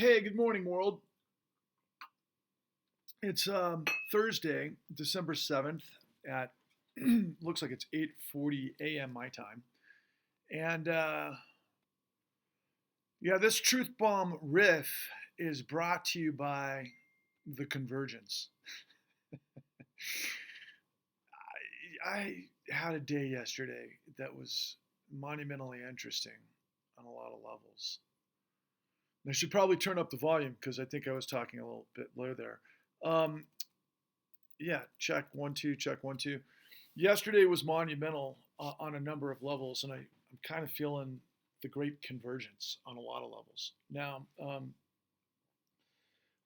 Hey, good morning, world. It's Thursday, December 7th at looks like it's 8:40 a.m. my time. And yeah, this truth bomb riff is brought to you by the Convergence. I had a day yesterday that was monumentally interesting on a lot of levels. And I should probably turn up the volume because I think I was talking a little bit low there. Um, Yeah, check 1 2, check 1 2. Yesterday was monumental on a number of levels, and I'm kind of feeling the great convergence on a lot of levels. Now,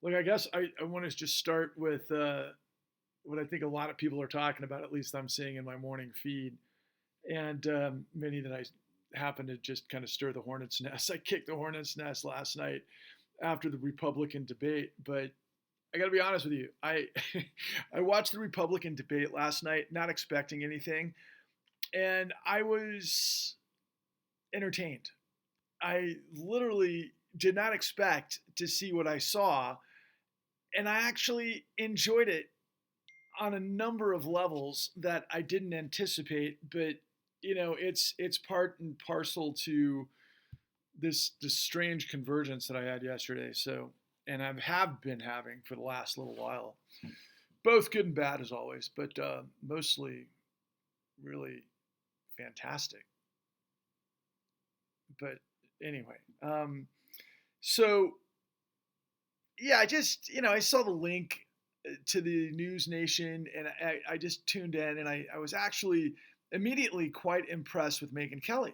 I guess I want to just start with what I think a lot of people are talking about, at least I'm seeing in my morning feed, and many that I happen to just kind of stir the hornet's nest. I kicked the hornet's nest last night after the Republican debate, but I got to be honest with you. I watched the Republican debate last night, not expecting anything, and I was entertained. I literally did not expect to see what I saw, and I actually enjoyed it on a number of levels that I didn't anticipate. But it's part and parcel to this strange convergence that I had yesterday. So, and I have been having for the last little while, both good and bad as always, but mostly really fantastic. But anyway, so yeah, I just I saw the link to the News Nation, and I just tuned in, and I was actually immediately quite impressed with Megyn Kelly.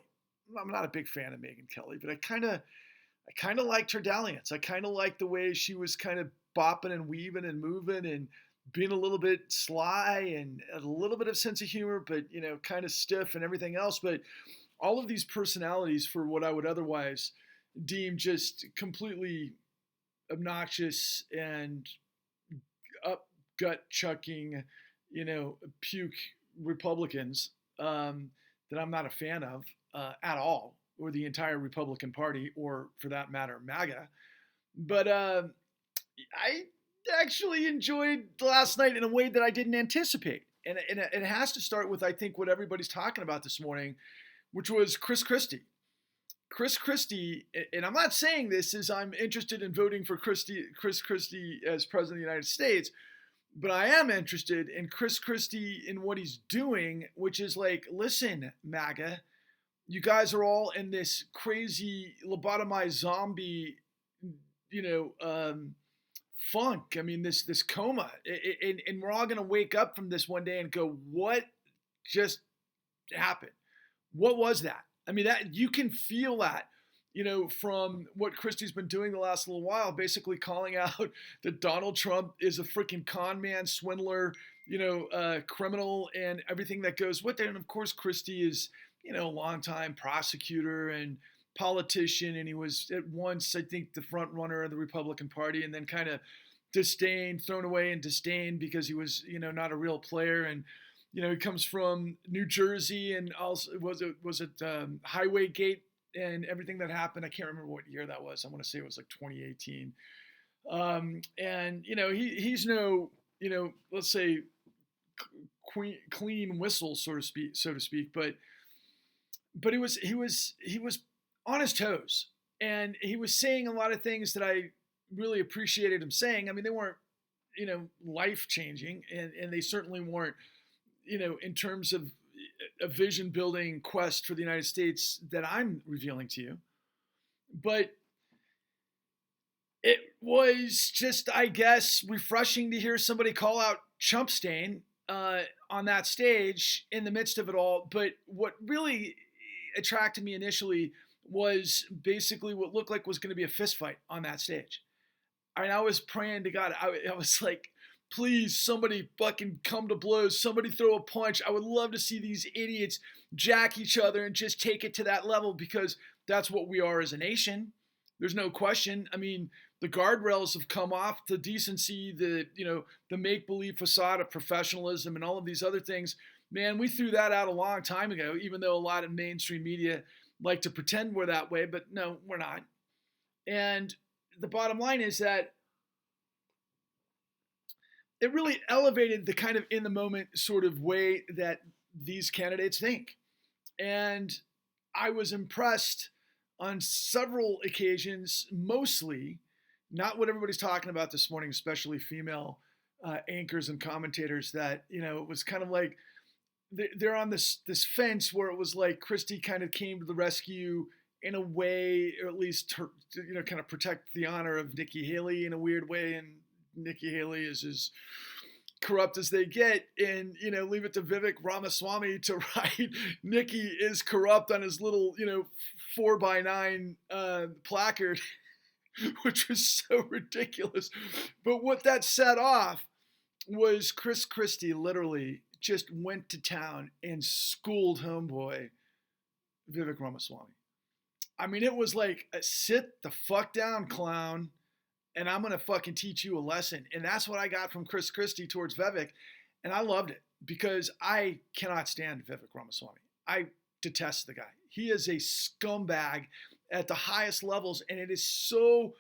I'm not a big fan of Megyn Kelly, but I kind of liked her dalliance. I kind of liked the way she was kind of bopping and weaving and moving and being a little bit sly and a little bit of sense of humor, but kind of stiff and everything else. But all of these personalities for what I would otherwise deem just completely obnoxious and up gut chucking, puke Republicans that I'm not a fan of at all, or the entire Republican Party, or for that matter, MAGA. But I actually enjoyed last night in a way that I didn't anticipate. And it has to start with, I think, what everybody's talking about this morning, which was Chris Christie. Chris Christie, and I'm not saying this as I'm interested in voting for Chris Christie as president of the United States, but I am interested in Chris Christie in what he's doing, which is like, listen, MAGA, you guys are all in this crazy lobotomized zombie, you know, um, funk. I mean, this coma, and we're all gonna wake up from this one day and go, what just happened? What was that? I mean, that you can feel that, from what Christie's been doing the last little while, basically calling out that Donald Trump is a freaking con man, swindler, criminal, and everything that goes with it. And of course, Christie is, a longtime prosecutor and politician, and he was at once, I think, the front runner of the Republican Party, and then kind of thrown away and disdained because he was, not a real player. And he comes from New Jersey, and also was it Highway Gate and everything that happened. I can't remember what year that was. I want to say it was like 2018. And he's no, let's say clean whistle, so to speak. But he was on his toes, and he was saying a lot of things that I really appreciated him saying. I mean, they weren't life changing, and they certainly weren't in terms of a vision building quest for the United States that I'm revealing to you. But it was just, I guess, refreshing to hear somebody call out Chump Stain on that stage in the midst of it all. But what really attracted me initially was basically what looked like was going to be a fist fight on that stage. I mean, I was praying to God. I was like, please, somebody fucking come to blows. Somebody throw a punch. I would love to see these idiots jack each other and just take it to that level, because that's what we are as a nation. There's no question. I mean, the guardrails have come off. The decency, the make-believe facade of professionalism and all of these other things. Man, we threw that out a long time ago, even though a lot of mainstream media like to pretend we're that way, but no, we're not. And the bottom line is that it really elevated the kind of in the moment sort of way that these candidates think. And I was impressed on several occasions, mostly not what everybody's talking about this morning, especially female anchors and commentators, that, it was kind of like they're on this fence where it was like Christie kind of came to the rescue in a way, or at least kind of protect the honor of Nikki Haley in a weird way, and Nikki Haley is as corrupt as they get, and leave it to Vivek Ramaswamy to write Nikki is corrupt on his little 4x9 placard, which was so ridiculous. But what that set off was Chris Christie literally just went to town and schooled homeboy Vivek Ramaswamy. I mean, it was like, sit the fuck down, clown, and I'm going to fucking teach you a lesson. And that's what I got from Chris Christie towards Vivek. And I loved it because I cannot stand Vivek Ramaswamy. I detest the guy. He is a scumbag at the highest levels. And it is so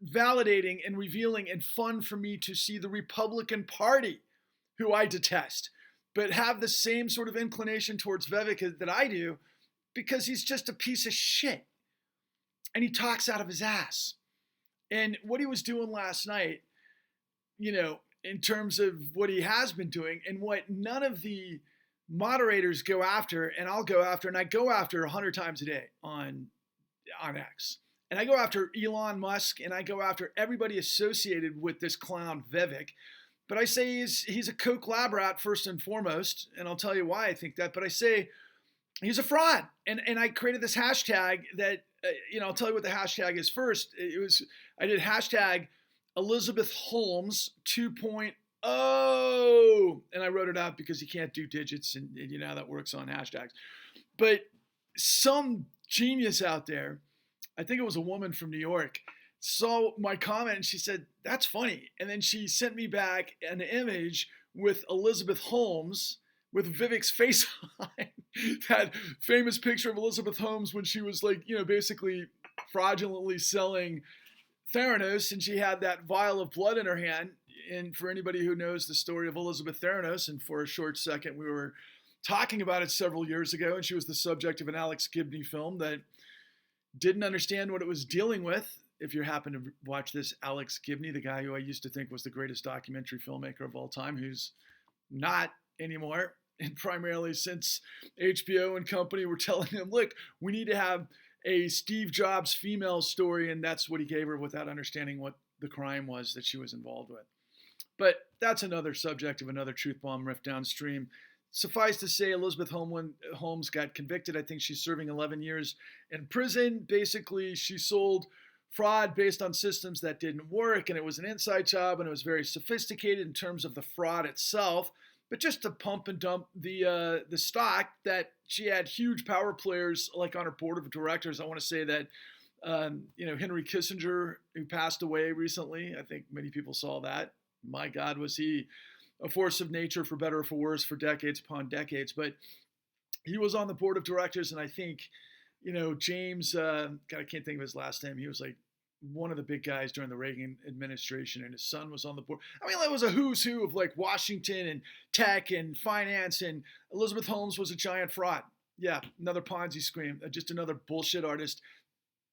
validating and revealing and fun for me to see the Republican Party, who I detest, but have the same sort of inclination towards Vivek that I do, because he's just a piece of shit. And he talks out of his ass. And what he was doing last night, in terms of what he has been doing and what none of the moderators go after, and I'll go after, and I go after 100 times a day on X. And I go after Elon Musk, and I go after everybody associated with this clown Vivek. But I say he's a Coke lab rat first and foremost, and I'll tell you why I think that. But I say he's a fraud. And I created this hashtag that, I'll tell you what the hashtag is first. I did hashtag Elizabeth Holmes 2.0, and I wrote it out because you can't do digits, and you know how that works on hashtags. But some genius out there, I think it was a woman from New York, saw my comment and she said, that's funny. And then she sent me back an image with Elizabeth Holmes with Vivek's face on that famous picture of Elizabeth Holmes when she was like, basically fraudulently selling Theranos, and she had that vial of blood in her hand. And for anybody who knows the story of Elizabeth Theranos, and for a short second we were talking about it several years ago, and she was the subject of an Alex Gibney film that didn't understand what it was dealing with. If you happen to watch this, Alex Gibney, the guy who I used to think was the greatest documentary filmmaker of all time, who's not anymore, and primarily since HBO and company were telling him, look, we need to have a Steve Jobs female story, and that's what he gave her without understanding what the crime was that she was involved with. But that's another subject of another truth bomb riff downstream. Suffice to say, Elizabeth Holmes got convicted. I think she's serving 11 years in prison. Basically, she sold fraud based on systems that didn't work, and it was an inside job, and it was very sophisticated in terms of the fraud itself. But just to pump and dump the stock, that she had huge power players like on her board of directors. I want to say that Henry Kissinger, who passed away recently, I think many people saw that. My God, was he a force of nature, for better or for worse, for decades upon decades. But he was on the board of directors, and I think, James, God, I can't think of his last name. He was like one of the big guys during the Reagan administration, and his son was on the board. I mean, that was a who's who of like Washington and tech and finance, and Elizabeth Holmes was a giant fraud. Yeah, another Ponzi scheme, just another bullshit artist,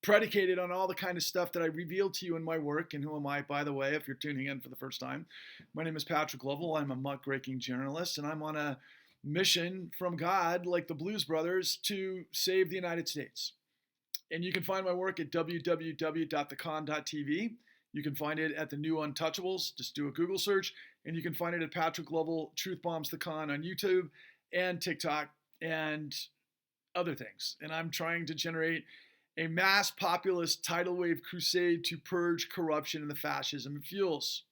predicated on all the kind of stuff that I revealed to you in my work. And who am I, by the way, if you're tuning in for the first time? My name is Patrick Lovell. I'm a muckraking journalist, and I'm on a mission from God, like the Blues Brothers, to save the United States. And you can find my work at www.thecon.tv. You can find it at the New Untouchables. Just do a Google search. And you can find it at Patrick Lovell, Truth Bombs the Con on YouTube and TikTok and other things. And I'm trying to generate a mass populist tidal wave crusade to purge corruption and the fascism it fuels.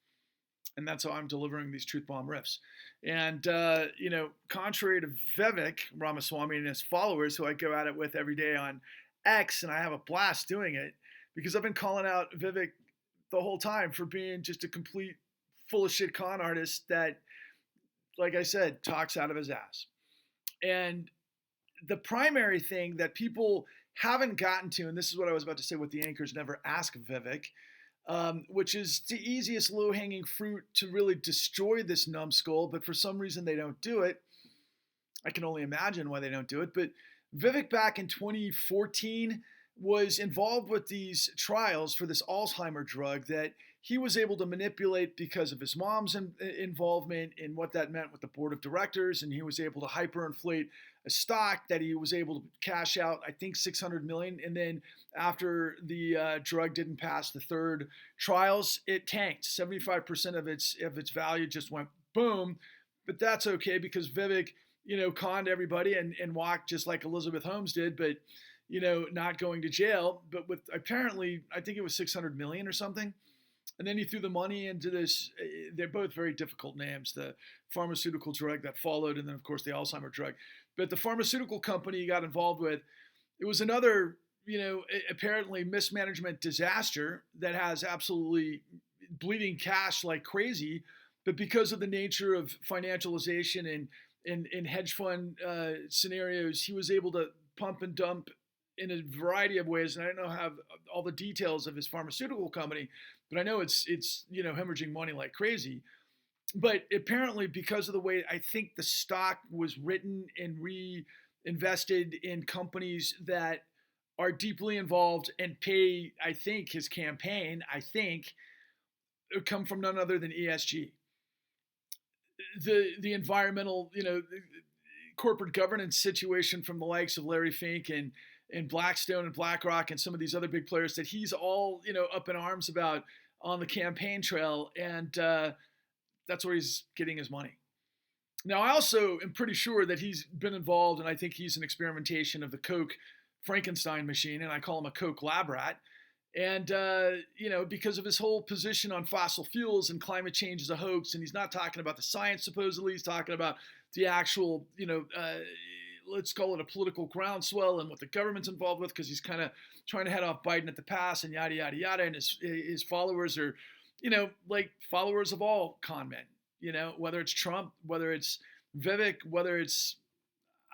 And that's how I'm delivering these truth bomb riffs. And, contrary to Vivek Ramaswamy and his followers, who I go at it with every day on X, and I have a blast doing it, because I've been calling out Vivek the whole time for being just a complete full of shit con artist that, like I said, talks out of his ass. And the primary thing that people haven't gotten to, and this is what I was about to say, what the anchors never ask Vivek, which is the easiest low-hanging fruit to really destroy this numbskull, but for some reason they don't do it. I can only imagine why they don't do it, but Vivek back in 2014 was involved with these trials for this Alzheimer drug that he was able to manipulate because of his mom's involvement in what that meant with the board of directors, and he was able to hyperinflate a stock that he was able to cash out, I think 600 million, and then after the drug didn't pass the third trials, it tanked. 75% of its value just went boom, but that's okay because Vivek, conned everybody and walked just like Elizabeth Holmes did, but not going to jail, but with apparently, I think it was 600 million or something. And then he threw the money into this. They're both very difficult names, the pharmaceutical drug that followed, and then, of course, the Alzheimer drug. But the pharmaceutical company he got involved with, it was another, apparently mismanagement disaster that has absolutely bleeding cash like crazy. But because of the nature of financialization and in hedge fund scenarios, he was able to pump and dump in a variety of ways. And I don't have all the details of his pharmaceutical company, but I know it's hemorrhaging money like crazy. But apparently, because of the way I think the stock was written and reinvested in companies that are deeply involved and pay, I think, his campaign, come from none other than ESG. The environmental, corporate governance situation from the likes of Larry Fink and Blackstone and BlackRock and some of these other big players that he's all, up in arms about on the campaign trail. And that's where he's getting his money. Now, I also am pretty sure that he's been involved, and I think he's an experimentation of the Koch Frankenstein machine, and I call him a Koch lab rat. And, because of his whole position on fossil fuels and climate change is a hoax, and he's not talking about the science, supposedly, he's talking about the actual, let's call it a political groundswell and what the government's involved with, because he's kind of trying to head off Biden at the pass and yada, yada, yada. And his followers are, like followers of all con men, whether it's Trump, whether it's Vivek, whether it's,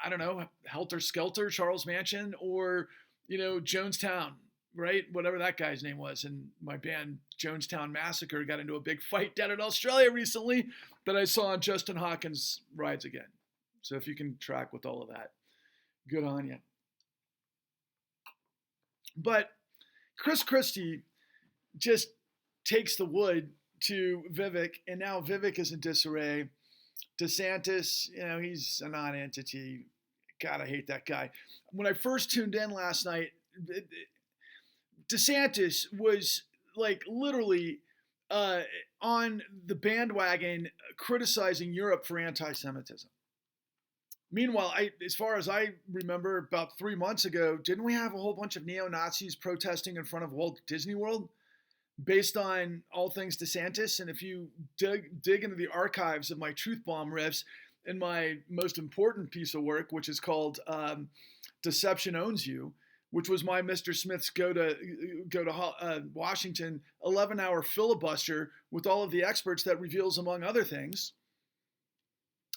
I don't know, Helter Skelter, Charles Manson, or, Jonestown, right? Whatever that guy's name was. And my band Jonestown Massacre got into a big fight down in Australia recently that I saw on Justin Hawkins Rides Again. So if you can track with all of that, good on you. But Chris Christie just takes the wood to Vivek, and now Vivek is in disarray. DeSantis, he's a non-entity. God, I hate that guy. When I first tuned in last night, DeSantis was like literally on the bandwagon criticizing Europe for anti-Semitism. Meanwhile, as far as I remember, about 3 months ago, didn't we have a whole bunch of neo-Nazis protesting in front of Walt Disney World based on all things DeSantis? And if you dig into the archives of my Truth Bomb riffs and my most important piece of work, which is called Deception Owns You, which was my Mr. Smith's go to Washington 11-hour filibuster with all of the experts that reveals, among other things,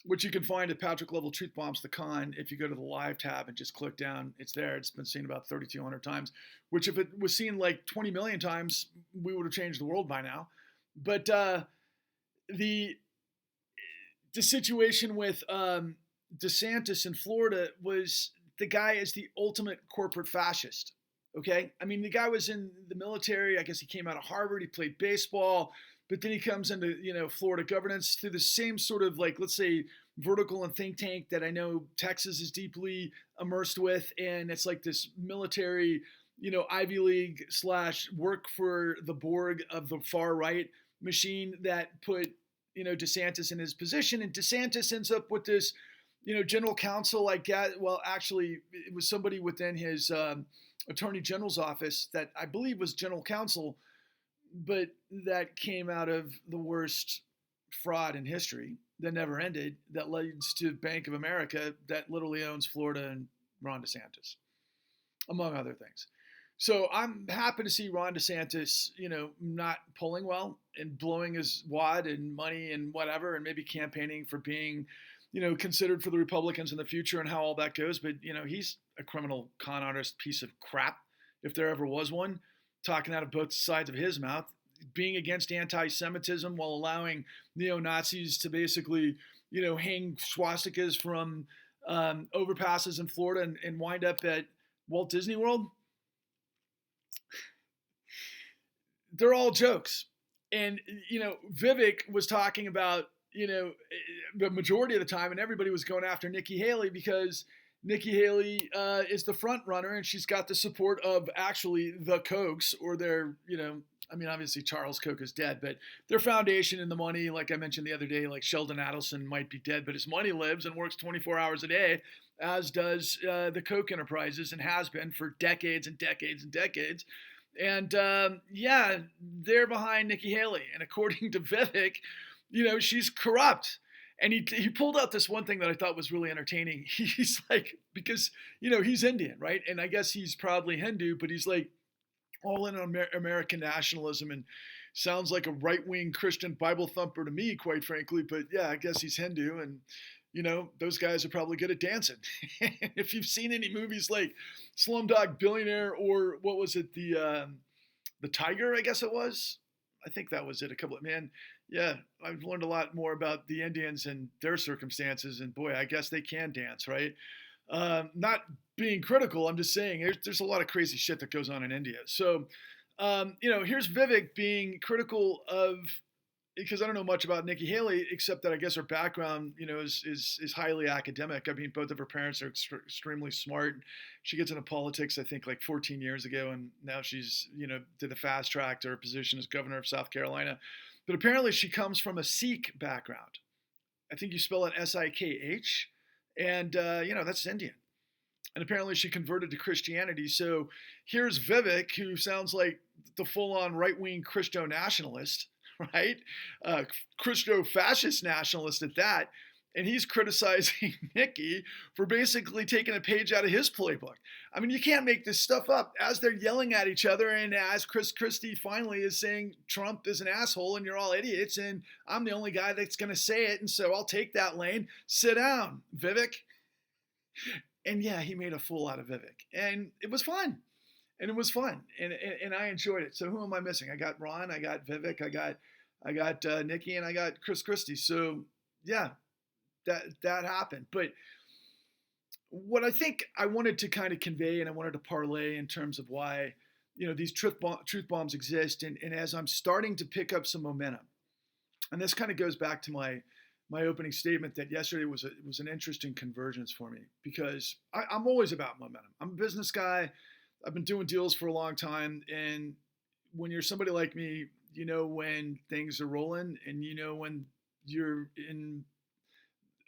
which you can find at Patrick Level Truth Bombs The Con. If you go to the live tab and just click down, it's there. It's been seen about 3,200 times, which if it was seen like 20 million times, we would have changed the world by now. But the situation with DeSantis in Florida was, the guy is the ultimate corporate fascist. Okay? I mean, the guy was in the military. I guess he came out of Harvard. He played baseball. But then he comes into, Florida governance through the same sort of, like, let's say, vertical and think tank that I know Texas is deeply immersed with. And it's like this military, Ivy League / work for the Borg of the far right machine that put, DeSantis in his position. And DeSantis ends up with this, general counsel, actually, it was somebody within his attorney general's office that I believe was general counsel, but that came out of the worst fraud in history that never ended, that leads to Bank of America that literally owns Florida and Ron DeSantis, among other things. So I'm happy to see Ron DeSantis, not polling well and blowing his wad and money and whatever, and maybe campaigning for being considered for the Republicans in the future and how all that goes. But, he's a criminal con artist piece of crap, if there ever was one, talking out of both sides of his mouth, being against anti-Semitism while allowing neo-Nazis to basically, hang swastikas from overpasses in Florida and wind up at Walt Disney World. They're all jokes. And, Vivek was talking about, the majority of the time, and everybody was going after Nikki Haley because Nikki Haley is the front runner, and she's got the support of actually the Kochs, or their, obviously Charles Koch is dead, but their foundation and the money, like I mentioned the other day, like Sheldon Adelson might be dead, but his money lives and works 24 hours a day, as does the Koch enterprises, and has been for decades and decades and decades. And they're behind Nikki Haley. And according to Vivek, she's corrupt. And he pulled out this one thing that I thought was really entertaining. He's like, because, he's Indian, right? And I guess he's probably Hindu, but he's like all in on American nationalism, and sounds like a right-wing Christian Bible thumper to me, quite frankly. But yeah, I guess he's Hindu, and those guys are probably good at dancing. If you've seen any movies like Slumdog Billionaire, or what was it, the Tiger, I guess it was. I think that was it. Yeah, I've learned a lot more about the Indians and their circumstances, and boy, I guess they can dance, right? Not being critical, I'm just saying there's a lot of crazy shit that goes on in India. So, here's Vivek being critical of, because I don't know much about Nikki Haley, except that I guess her background, is highly academic. I mean, both of her parents are extremely smart. She gets into politics, I think, like 14 years ago, and now she's, did the fast track to her position as governor of South Carolina. But apparently she comes from a Sikh background. I think you spell it S-I-K-H, and, that's Indian. And apparently she converted to Christianity. So here's Vivek, who sounds like the full-on right-wing Christo-nationalist, right? Christo-fascist nationalist at that. And he's criticizing Nikki for basically taking a page out of his playbook. I mean, you can't make this stuff up. As they're yelling at each other, and as Chris Christie finally is saying Trump is an asshole and you're all idiots, and I'm the only guy that's going to say it, and so I'll take that lane. Sit down, Vivek. And yeah, he made a fool out of Vivek. And it was fun. And it was fun. And I enjoyed it. So who am I missing? I got Ron, I got Vivek, I got Nikki, and I got Chris Christie. So yeah, that happened. But what I think I wanted to kind of convey, and I wanted to parlay in terms of why, these truth bombs exist. And as I'm starting to pick up some momentum, and this kind of goes back to my opening statement that yesterday was an interesting convergence for me, because I'm always about momentum. I'm a business guy. I've been doing deals for a long time. And when you're somebody like me, when things are rolling, and when you're in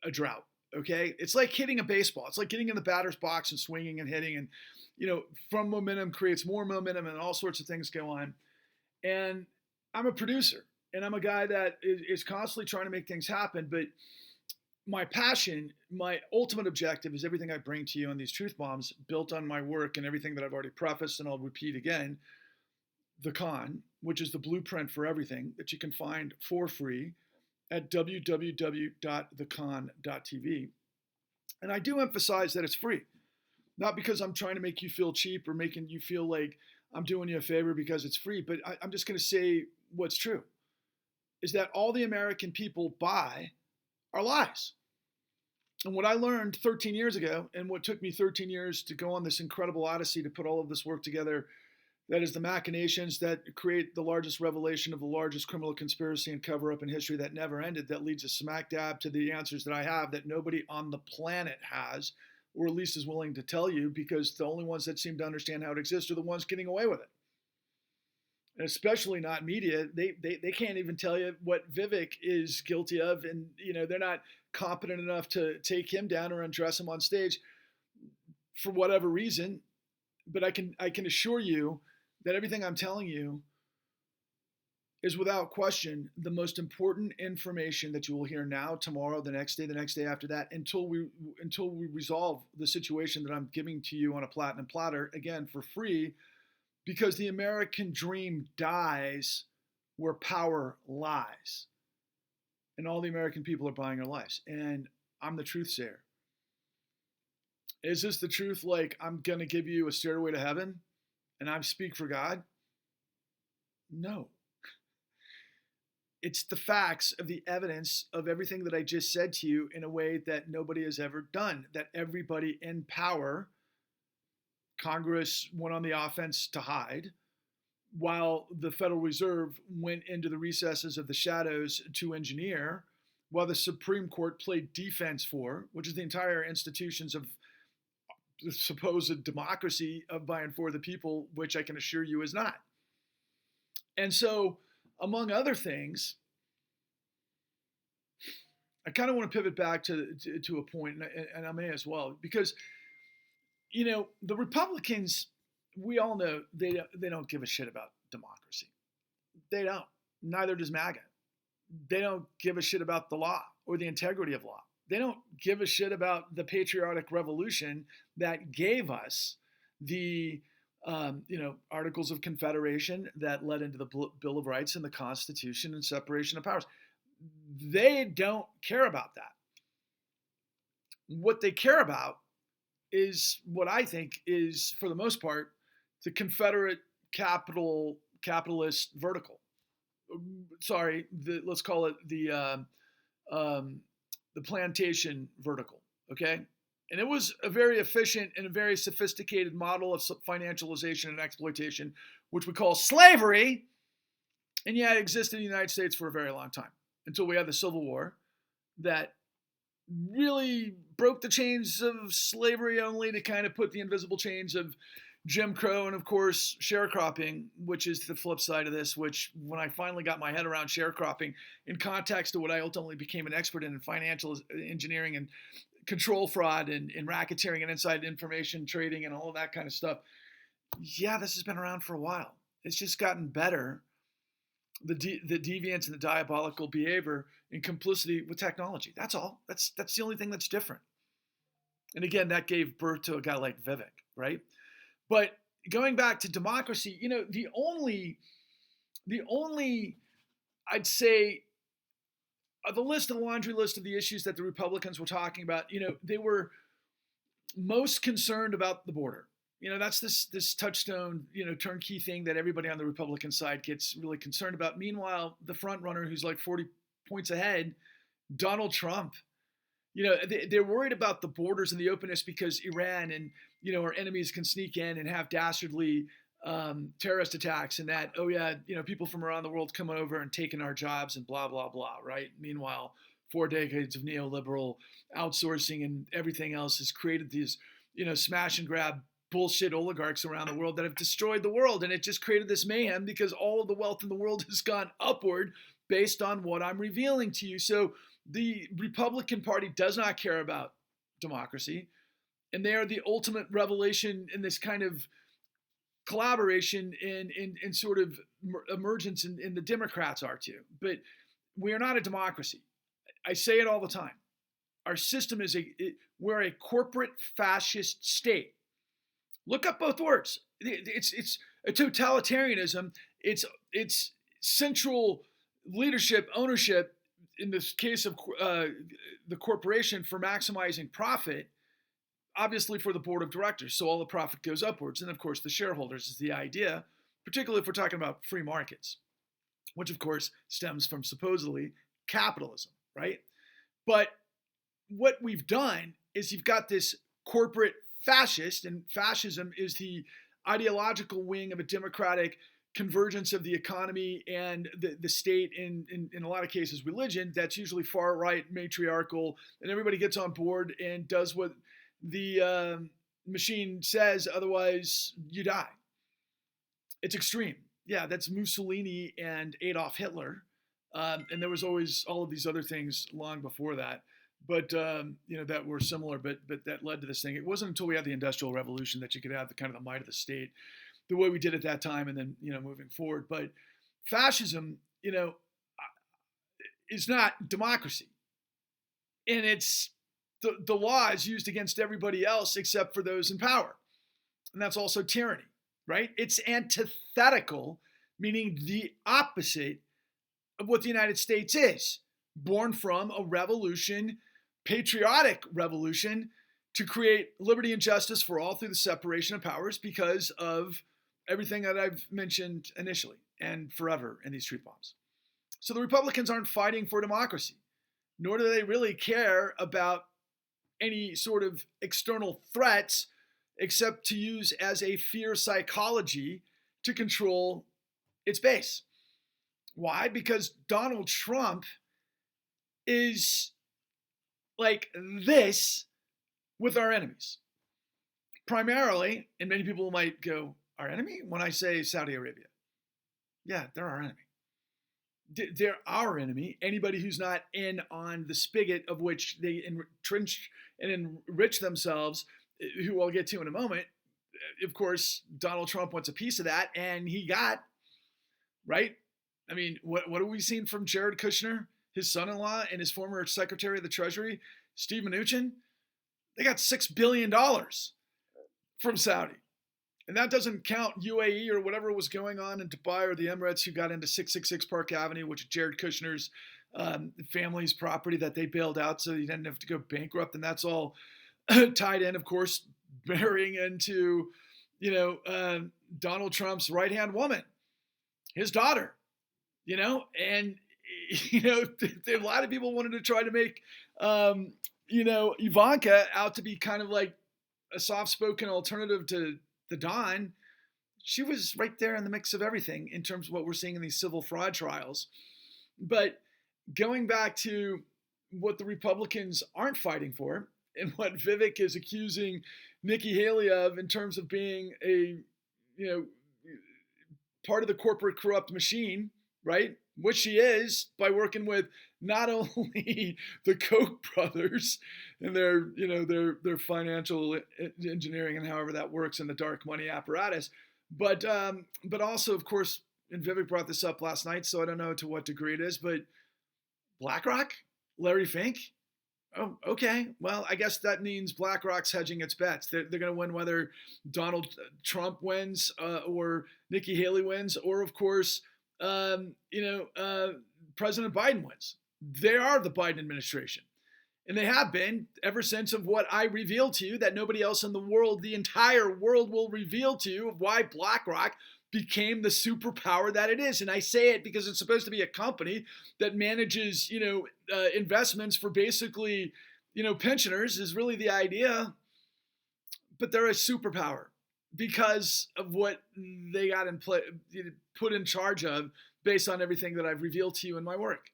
a drought, okay? It's like hitting a baseball. It's like getting in the batter's box and swinging and hitting, and, from momentum creates more momentum, and all sorts of things go on. And I'm a producer. And I'm a guy that is constantly trying to make things happen. But my passion, my ultimate objective, is everything I bring to you on these truth bombs, built on my work and everything that I've already prefaced, and I'll repeat again, the con, which is the blueprint for everything that you can find for free at www.thecon.tv. And I do emphasize that it's free, not because I'm trying to make you feel cheap or making you feel like I'm doing you a favor because it's free, but I'm just going to say what's true. Is that all the American people buy are lies. And what I learned 13 years ago, and what took me 13 years to go on this incredible odyssey to put all of this work together, that is the machinations that create the largest revelation of the largest criminal conspiracy and cover-up in history that never ended, that leads us smack dab to the answers that I have that nobody on the planet has, or at least is willing to tell you, because the only ones that seem to understand how it exists are the ones getting away with it. And especially not media. They can't even tell you what Vivek is guilty of, and they're not competent enough to take him down or undress him on stage for whatever reason. But I can assure you that everything I'm telling you is without question the most important information that you will hear now, tomorrow, the next day after that, until we resolve the situation that I'm giving to you on a platinum platter, again, for free. Because the American dream dies where power lies. And all the American people are buying our lives. And I'm the truth sayer. Is this the truth? Like, I'm going to give you a stairway to heaven and I speak for God? No. It's the facts of the evidence of everything that I just said to you in a way that nobody has ever done, that everybody in power, Congress went on the offense to hide, while the Federal Reserve went into the recesses of the shadows to engineer, while the Supreme Court played defense for, which is the entire institutions of the supposed democracy of by and for the people, which I can assure you is not. And so, among other things, I kind of want to pivot back to a point, and I may as well, because, the Republicans, we all know they don't give a shit about democracy. They don't. Neither does MAGA. They don't give a shit about the law or the integrity of law. They don't give a shit about the patriotic revolution that gave us the Articles of Confederation that led into the Bill of Rights and the Constitution and separation of powers. They don't care about that. What they care about is what I think is, for the most part, the Confederate capitalist vertical. Sorry, let's call it the plantation vertical, okay? And it was a very efficient and a very sophisticated model of financialization and exploitation, which we call slavery. And yeah, it existed in the United States for a very long time, until we had the Civil War that really broke the chains of slavery only to kind of put the invisible chains of Jim Crow and, of course, sharecropping, which is the flip side of this, which when I finally got my head around sharecropping in context to what I ultimately became an expert in financial engineering and control fraud and racketeering and inside information trading and all of that kind of stuff. Yeah, this has been around for a while. It's just gotten better. The deviance and the diabolical behavior and complicity with technology. That's all. That's the only thing that's different. And again, that gave birth to a guy like Vivek, right? But going back to democracy, the only I'd say the laundry list of the issues that the Republicans were talking about, they were most concerned about the border. That's this touchstone, turnkey thing that everybody on the Republican side gets really concerned about. Meanwhile, the front runner who's like 40 points ahead, Donald Trump, they're worried about the borders and the openness because Iran and, our enemies can sneak in and have dastardly terrorist attacks and that, people from around the world coming over and taking our jobs and blah, blah, blah, right? Meanwhile, 4 decades of neoliberal outsourcing and everything else has created these, smash and grab bullshit oligarchs around the world that have destroyed the world. And it just created this mayhem because all of the wealth in the world has gone upward based on what I'm revealing to you. So the Republican Party does not care about democracy. And they are the ultimate revelation in this kind of collaboration in sort of emergence in the Democrats are too. But we are not a democracy. I say it all the time. Our system is we're a corporate fascist state. Look up both words. It's a totalitarianism. It's central leadership, ownership, in this case of the corporation for maximizing profit, obviously for the board of directors. So all the profit goes upwards. And of course, the shareholders is the idea, particularly if we're talking about free markets, which of course stems from supposedly capitalism, right? But what we've done is you've got this corporate fascist, and fascism is the ideological wing of a democratic convergence of the economy and the state, in a lot of cases religion, that's usually far right, matriarchal, and everybody gets on board and does what the machine says, otherwise you die. It's extreme. Yeah, that's Mussolini and Adolf Hitler. And there was always all of these other things long before that, but that were similar, but that led to this thing. It wasn't until we had the Industrial Revolution that you could have the kind of the might of the state, the way we did at that time, and then moving forward. But fascism, is not democracy, and it's the law is used against everybody else except for those in power, and that's also tyranny, right? It's antithetical, meaning the opposite of what the United States is, born from a revolution patriotic revolution to create liberty and justice for all through the separation of powers because of everything that I've mentioned initially and forever in these truth bombs. So the Republicans aren't fighting for democracy, nor do they really care about any sort of external threats except to use as a fear psychology to control its base. Why? Because Donald Trump is like this with our enemies. Primarily, and many people might go, our enemy? When I say Saudi Arabia. Yeah, they're our enemy. They're our enemy. Anybody who's not in on the spigot of which they entrench and enrich themselves, who I'll get to in a moment. Of course, Donald Trump wants a piece of that, and he got, right? I mean, what have we seen from Jared Kushner, his son-in-law, and his former Secretary of the Treasury, Steve Mnuchin? They got $6 billion from Saudi. And that doesn't count UAE or whatever was going on in Dubai or the Emirates, who got into 666 Park Avenue, which is Jared Kushner's family's property that they bailed out so he didn't have to go bankrupt. And that's all tied in, of course, marrying into, Donald Trump's right-hand woman, his daughter, and, a lot of people wanted to try to make, Ivanka out to be kind of like a soft-spoken alternative to the Don. She was right there in the mix of everything in terms of what we're seeing in these civil fraud trials. But going back to what the Republicans aren't fighting for and what Vivek is accusing Nikki Haley of in terms of being a, part of the corporate corrupt machine, right? Which she is by working with not only the Koch brothers and their financial engineering and however that works in the dark money apparatus, but also, of course, and Vivek brought this up last night, so I don't know to what degree it is, but BlackRock, Larry Fink. Oh, okay. Well, I guess that means BlackRock's hedging its bets. They're going to win whether Donald Trump wins or Nikki Haley wins, or of course, President Biden wins. They are the Biden administration. And they have been ever since of what I revealed to you that nobody else in the world, the entire world will reveal to you of why BlackRock became the superpower that it is. And I say it because it's supposed to be a company that manages, investments for basically, pensioners is really the idea. But they're a superpower because of what they got put in charge of based on everything that I've revealed to you in my work.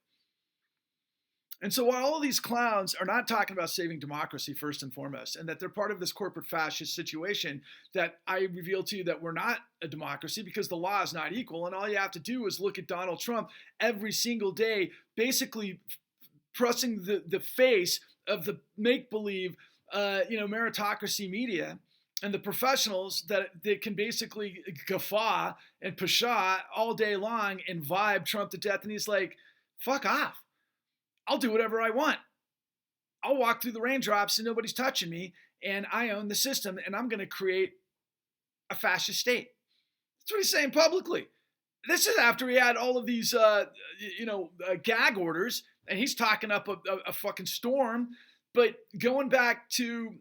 And so while all of these clowns are not talking about saving democracy first and foremost, and that they're part of this corporate fascist situation that I revealed to you that we're not a democracy because the law is not equal, and all you have to do is look at Donald Trump every single day, basically pressing the face of the make-believe, meritocracy media and the professionals that they can basically guffaw and pshaw all day long and vibe Trump to death. And he's like, fuck off. I'll do whatever I want. I'll walk through the raindrops and nobody's touching me, and I own the system, and I'm going to create a fascist state. That's what he's saying publicly. This is after he had all of these, gag orders, and he's talking up a fucking storm. But going back to,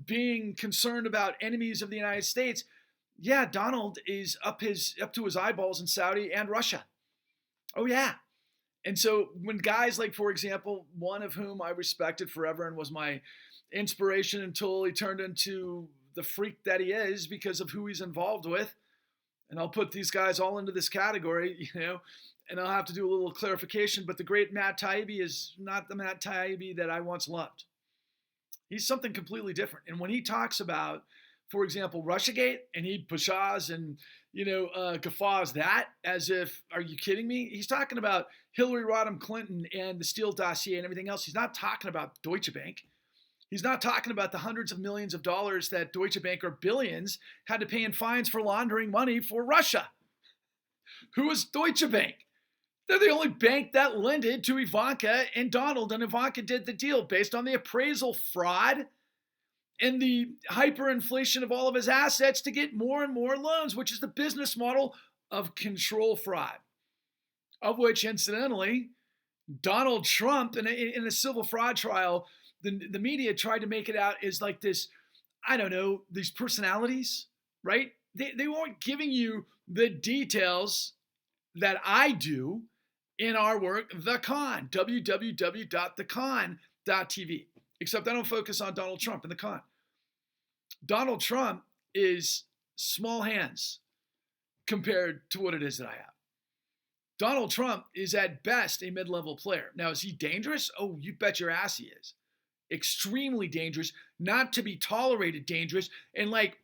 being concerned about enemies of the United States, yeah, Donald is up to his eyeballs in Saudi and Russia. Oh, yeah. And so when guys like, for example, one of whom I respected forever and was my inspiration until he turned into the freak that he is because of who he's involved with, and I'll put these guys all into this category, and I'll have to do a little clarification, but the great Matt Taibbi is not the Matt Taibbi that I once loved. He's something completely different. And when he talks about, for example, Russiagate, and he pshaws and guffaws that as if, are you kidding me? He's talking about Hillary Rodham Clinton and the Steele dossier and everything else. He's not talking about Deutsche Bank. He's not talking about the hundreds of millions of dollars that Deutsche Bank, or billions, had to pay in fines for laundering money for Russia. Who is Deutsche Bank? They're the only bank that lended to Ivanka and Donald, and Ivanka did the deal based on the appraisal fraud and the hyperinflation of all of his assets to get more and more loans, which is the business model of control fraud, of which, incidentally, Donald Trump, in a civil fraud trial, the media tried to make it out as like this, I don't know, these personalities, right? They weren't giving you the details that I do in our work, The Con, www.thecon.tv. Except I don't focus on Donald Trump and The Con. Donald Trump is small hands compared to what it is that I have. Donald Trump is at best a mid-level player. Now, is he dangerous? Oh, you bet your ass he is. Extremely dangerous, not to be tolerated dangerous, and like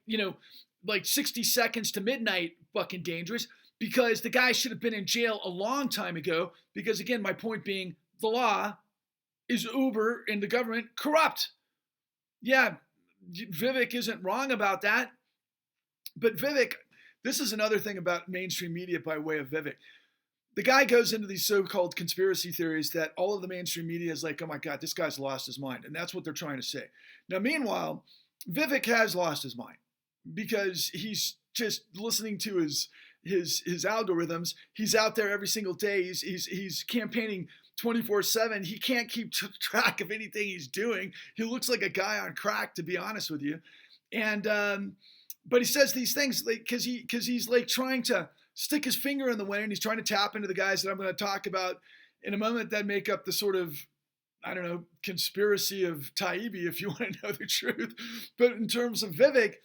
60 seconds to midnight fucking dangerous, because the guy should have been in jail a long time ago, because again, my point being, the law is uber and the government corrupt. Yeah, Vivek isn't wrong about that. But Vivek, this is another thing about mainstream media by way of Vivek. The guy goes into these so-called conspiracy theories that all of the mainstream media is like, oh my God, this guy's lost his mind. And that's what they're trying to say. Now, meanwhile, Vivek has lost his mind because he's just listening to his algorithms. He's out there every single day. He's campaigning 24/7. He can't keep track of anything he's doing. He looks like a guy on crack, to be honest with you. And but he says these things like because he's like trying to stick his finger in the wind. He's trying to tap into the guys that I'm going to talk about in a moment that make up the sort of, I don't know, conspiracy of Taibbi, if you want to know the truth. But in terms of Vivek,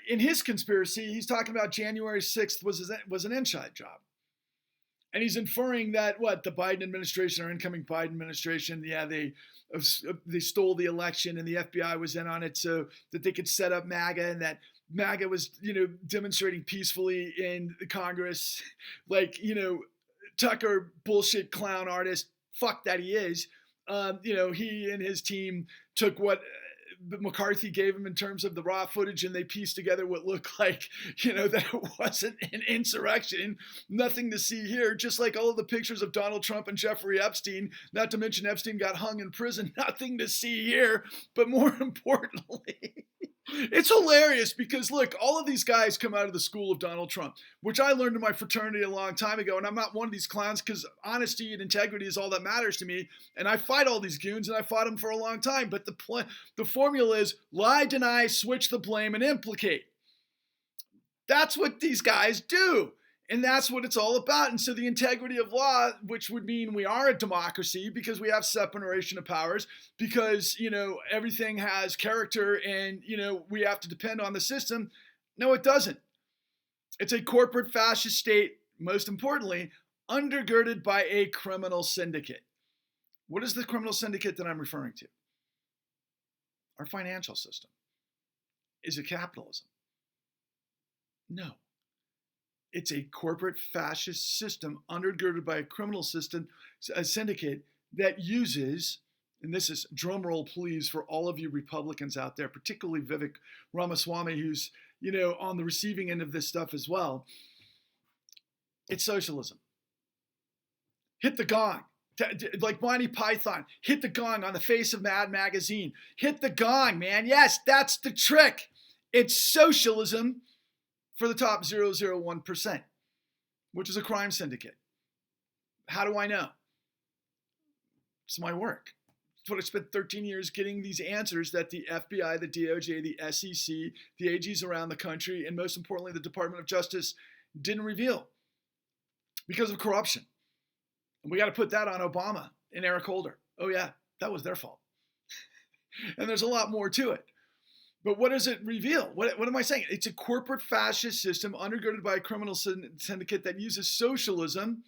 in his conspiracy, he's talking about January 6th was an inside job. And he's inferring that, the Biden administration or incoming Biden administration, they stole the election and the FBI was in on it so that they could set up MAGA, and that MAGA was, demonstrating peacefully in the Congress, Tucker bullshit clown artist, fuck that he is. He and his team took what McCarthy gave him in terms of the raw footage, and they pieced together what looked like, that it wasn't an insurrection. Nothing to see here, just like all of the pictures of Donald Trump and Jeffrey Epstein, not to mention Epstein got hung in prison. Nothing to see here, but more importantly, it's hilarious because, look, all of these guys come out of the school of Donald Trump, which I learned in my fraternity a long time ago, and I'm not one of these clowns because honesty and integrity is all that matters to me, and I fight all these goons, and I fought them for a long time, but the formula is lie, deny, switch the blame, and implicate. That's what these guys do. And that's what it's all about. And so the integrity of law, which would mean we are a democracy because we have separation of powers, because, everything has character and, we have to depend on the system. No, it doesn't. It's a corporate fascist state, most importantly, undergirded by a criminal syndicate. What is the criminal syndicate that I'm referring to? Our financial system. Is it capitalism? No. It's a corporate fascist system undergirded by a criminal system, a syndicate that uses, and this is drumroll please for all of you Republicans out there, particularly Vivek Ramaswamy, who's, on the receiving end of this stuff as well. It's socialism. Hit the gong. Like Monty Python, hit the gong on the face of Mad Magazine. Hit the gong, man. Yes, that's the trick. It's socialism for the top 0.001%, which is a crime syndicate. How do I know? It's my work. It's what I spent 13 years getting these answers that the FBI, the DOJ, the SEC, the AGs around the country, and most importantly, the Department of Justice didn't reveal because of corruption. And we got to put that on Obama and Eric Holder. Oh yeah, that was their fault. And there's a lot more to it. But what does it reveal? What am I saying? It's a corporate fascist system undergirded by a criminal syndicate that uses socialism,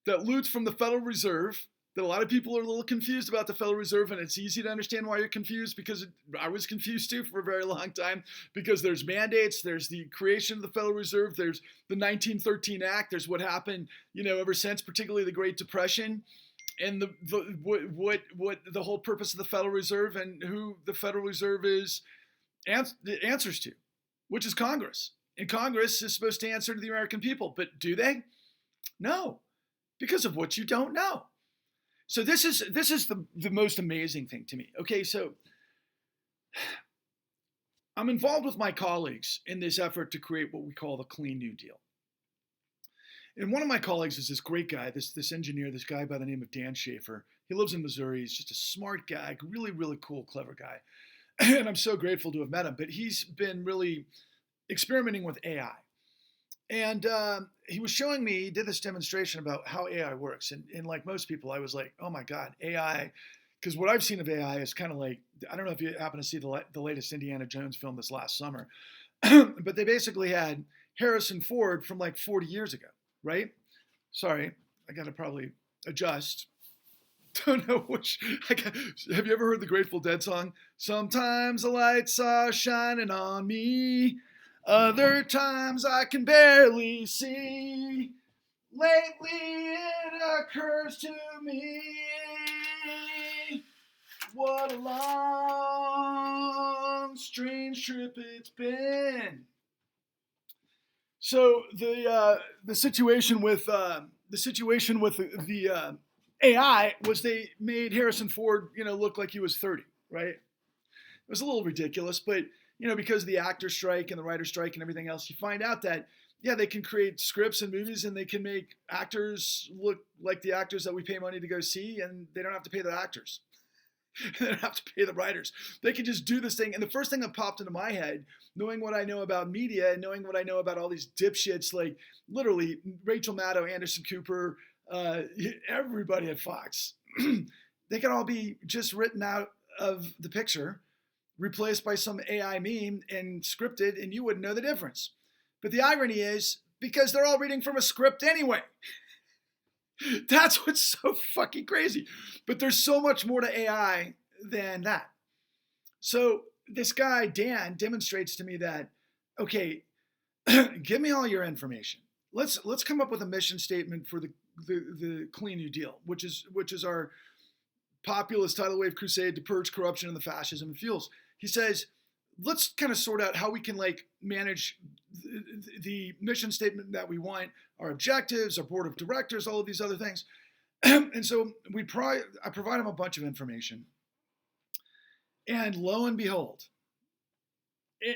that loots from the Federal Reserve, that a lot of people are a little confused about the Federal Reserve, and it's easy to understand why you're confused because I was confused too for a very long time, because there's mandates, there's the creation of the Federal Reserve, there's the 1913 Act, there's what happened, ever since, particularly the Great Depression, and what the whole purpose of the Federal Reserve and who the Federal Reserve is answers to, which is Congress. And Congress is supposed to answer to the American people, but do they? No, because of what you don't know. So this is the most amazing thing to me. Okay, so I'm involved with my colleagues in this effort to create what we call the Clean New Deal. And one of my colleagues is this great guy, this engineer, this guy by the name of Dan Schaefer. He lives in Missouri. He's just a smart guy, really, really cool, clever guy. And I'm so grateful to have met him. But he's been really experimenting with AI. And he was showing me, he did this demonstration about how AI works. And like most people, I was like, oh my God, AI. Because what I've seen of AI is kind of like, I don't know if you happen to see the latest Indiana Jones film this last summer, but they basically had Harrison Ford from like 40 years ago, right? Sorry, I got to probably adjust. Don't know which. Have you ever heard the Grateful Dead song? Sometimes the lights are shining on me. Other times I can barely see. Lately it occurs to me. What a long, strange trip it's been. So the situation with the AI was they made Harrison Ford, look like he was 30, right? It was a little ridiculous, but because of the actor strike and the writer strike and everything else, you find out that they can create scripts and movies and they can make actors look like the actors that we pay money to go see, and they don't have to pay the actors. They don't have to pay the writers. They can just do this thing. And the first thing that popped into my head, knowing what I know about media and knowing what I know about all these dipshits, like literally Rachel Maddow, Anderson Cooper, everybody at Fox, they could all be just written out of the picture, replaced by some AI meme and scripted, and you wouldn't know the difference. But the irony is, because they're all reading from a script anyway. That's what's so fucking crazy. But there's so much more to AI than that. So this guy, Dan, demonstrates to me that, okay, give me all your information. Let's come up with a mission statement for the Clean New Deal, which is our populist tidal wave crusade to purge corruption and the fascism and fuels. He says, let's kind of sort out how we can like manage the mission statement that we want, our objectives, our board of directors, all of these other things. And so I provide him a bunch of information. And lo and behold,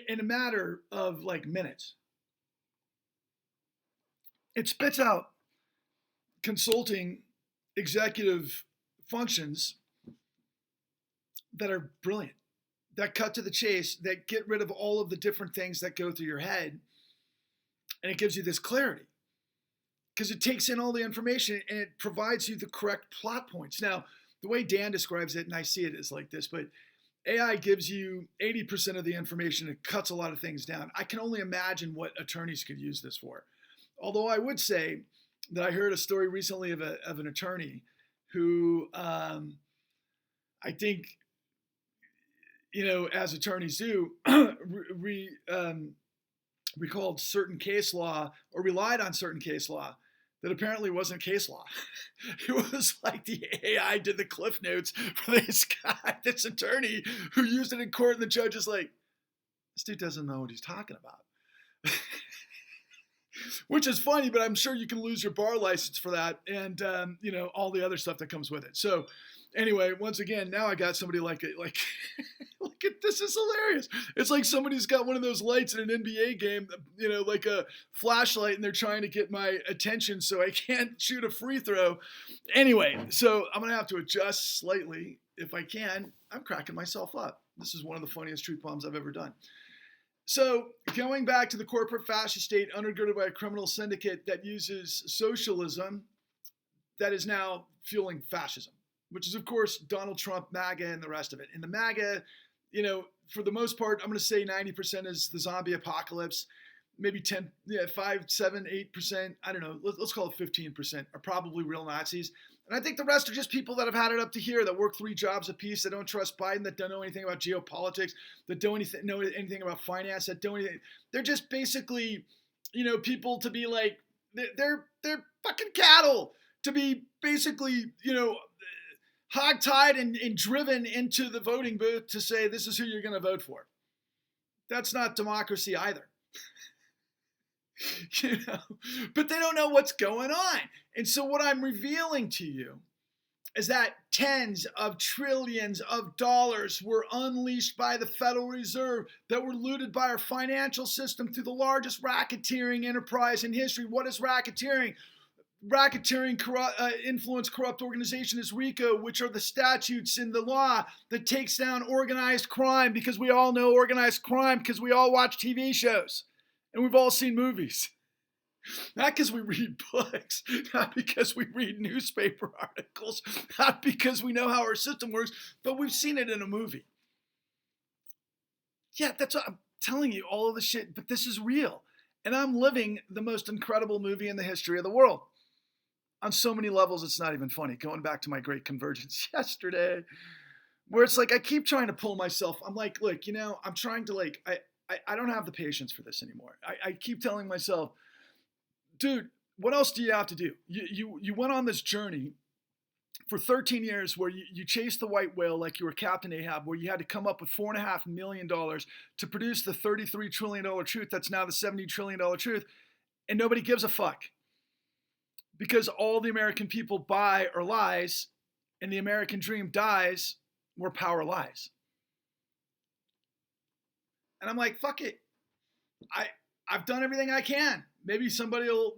in a matter of like minutes, it spits out consulting executive functions that are brilliant, that cut to the chase, that get rid of all of the different things that go through your head. And it gives you this clarity because it takes in all the information and it provides you the correct plot points. Now, the way Dan describes it, and I see it is like this, but AI gives you 80% of the information. It cuts a lot of things down. I can only imagine what attorneys could use this for. Although I would say that I heard a story recently of an attorney who I think, as attorneys do, recalled certain case law or relied on certain case law that apparently wasn't case law. It was like the AI did the cliff notes for this guy, this attorney who used it in court, and the judge is like, this dude doesn't know what he's talking about. Which is funny, but I'm sure you can lose your bar license for that and, all the other stuff that comes with it. So anyway, once again, now I got somebody like look at this is hilarious. It's like somebody's got one of those lights in an NBA game, like a flashlight, and they're trying to get my attention so I can't shoot a free throw. Anyway, so I'm going to have to adjust slightly if I can. I'm cracking myself up. This is one of the funniest truth bombs I've ever done. So going back to the corporate fascist state undergirded by a criminal syndicate that uses socialism that is now fueling fascism, which is, of course, Donald Trump, MAGA, and the rest of it. And the MAGA, for the most part, I'm going to say 90% is the zombie apocalypse. Maybe 5, 7, 8%, I don't know, let's call it 15% are probably real Nazis. And I think the rest are just people that have had it up to here, that work 3 jobs apiece, that don't trust Biden, that don't know anything about geopolitics, that don't know anything about finance, that don't anything. They're just basically, people to be like, they're fucking cattle to be basically, hogtied and driven into the voting booth to say, this is who you're going to vote for. That's not democracy either. But they don't know what's going on. And so what I'm revealing to you is that tens of trillions of dollars were unleashed by the Federal Reserve that were looted by our financial system through the largest racketeering enterprise in history. What is racketeering? racketeering, influence, corrupt organization is RICO, which are the statutes in the law that takes down organized crime, because we all know organized crime because we all watch TV shows and we've all seen movies. Not because we read books, not because we read newspaper articles, not because we know how our system works, but we've seen it in a movie. Yeah, that's what I'm telling you, all of the shit, but this is real. And I'm living the most incredible movie in the history of the world. On so many levels, it's not even funny. Going back to my great Convergence yesterday, where it's like I keep trying to pull myself. I'm like, look, I'm trying to I don't have the patience for this anymore. I keep telling myself, dude, what else do you have to do? You went on this journey for 13 years where you chased the white whale like you were Captain Ahab, where you had to come up with $4.5 million to produce the $33 trillion truth that's now the $70 trillion truth, and nobody gives a fuck. Because all the American people buy are lies, and the American dream dies where power lies. And I'm like, fuck it. I've done everything I can. Maybe somebody will,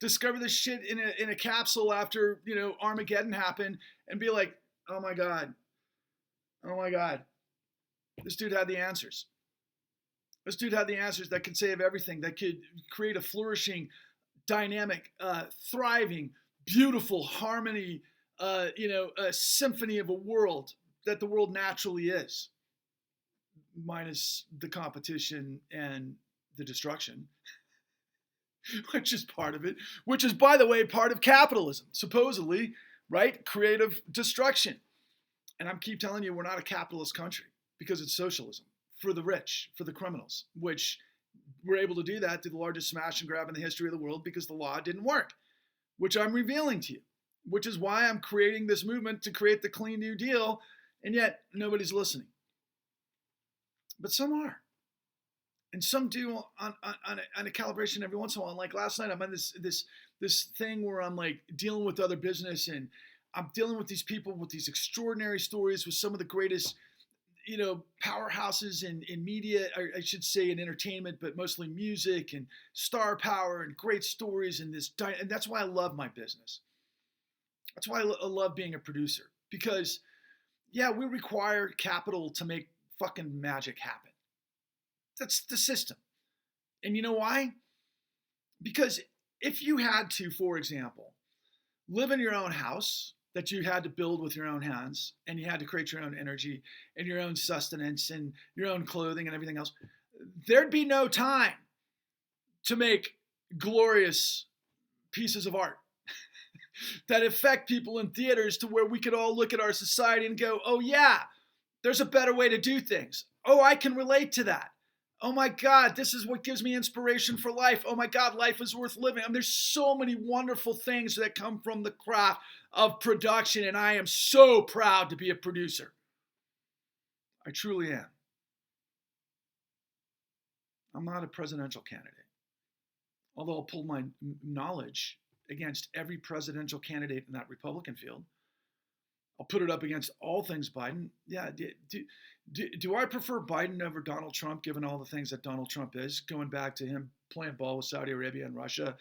discover this shit in a capsule after, Armageddon happened and be like, oh my God, this dude had the answers. This dude had the answers that could save everything, that could create a flourishing, dynamic, thriving, beautiful harmony, a symphony of a world that the world naturally is, minus the competition and the destruction, which is part of it, which is, by the way, part of capitalism, supposedly, right? Creative destruction. And I keep telling you, we're not a capitalist country because it's socialism for the rich, for the criminals, which we're able to do that through the largest smash and grab in the history of the world because the law didn't work, which I'm revealing to you, which is why I'm creating this movement to create the Clean New Deal, and yet nobody's listening. But some are. And some do on a calibration every once in a while. Like last night, I'm on this thing where I'm like dealing with other business, and I'm dealing with these people with these extraordinary stories with some of the greatest powerhouses in media, or I should say in entertainment, but mostly music and star power and great stories and and that's why I love my business. That's why I love being a producer, because yeah, we require capital to make fucking magic happen. That's the system. And you know why? Because if you had to, for example, live in your own house that you had to build with your own hands, and you had to create your own energy and your own sustenance and your own clothing and everything else, there'd be no time to make glorious pieces of art that affect people in theaters to where we could all look at our society and go, oh yeah, there's a better way to do things. Oh, I can relate to that. Oh my God, this is what gives me inspiration for life. Oh my God, life is worth living. There's so many wonderful things that come from the craft of production, and I am so proud to be a producer. I truly am. I'm not a presidential candidate, although I'll pull my knowledge against every presidential candidate in that Republican field. I'll put it up against all things Biden. Yeah, do I prefer Biden over Donald Trump, given all the things that Donald Trump is, going back to him playing ball with Saudi Arabia and Russia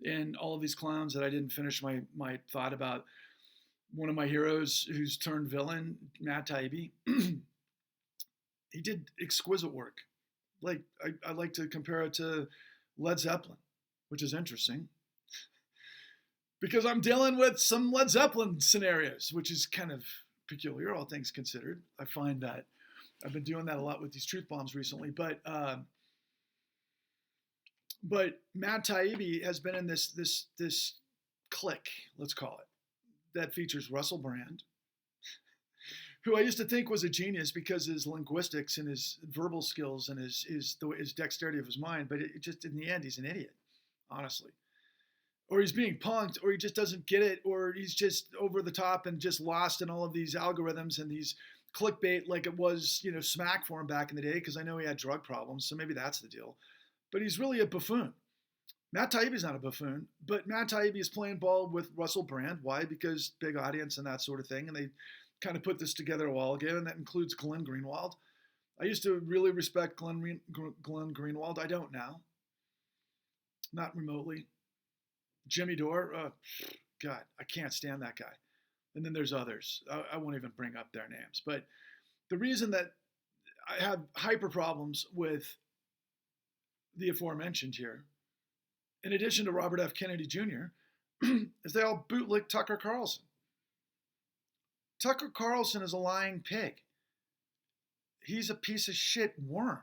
and all of these clowns that I didn't finish my thought about? One of my heroes who's turned villain, Matt Taibbi, he did exquisite work. Like I like to compare it to Led Zeppelin, which is interesting, because I'm dealing with some Led Zeppelin scenarios, which is kind of peculiar, all things considered. I find that I've been doing that a lot with these truth bombs recently. But Matt Taibbi has been in this clique, let's call it, that features Russell Brand, who I used to think was a genius because his linguistics and his verbal skills and his dexterity of his mind. But it just, in the end, he's an idiot, honestly. Or he's being punked, or he just doesn't get it, or he's just over the top and just lost in all of these algorithms and these clickbait, like it was, smack for him back in the day, because I know he had drug problems, so maybe that's the deal. But he's really a buffoon. Matt Taibbi's not a buffoon, but Matt Taibbi is playing ball with Russell Brand. Why? Because big audience and that sort of thing, and they kind of put this together a while ago, and that includes Glenn Greenwald. I used to really respect Glenn Greenwald. I don't now. Not remotely. Jimmy Dore, God, I can't stand that guy. And then there's others. I won't even bring up their names. But the reason that I have hyper problems with the aforementioned here, in addition to Robert F. Kennedy Jr., is they all bootlick Tucker Carlson. Tucker Carlson is a lying pig. He's a piece of shit worm.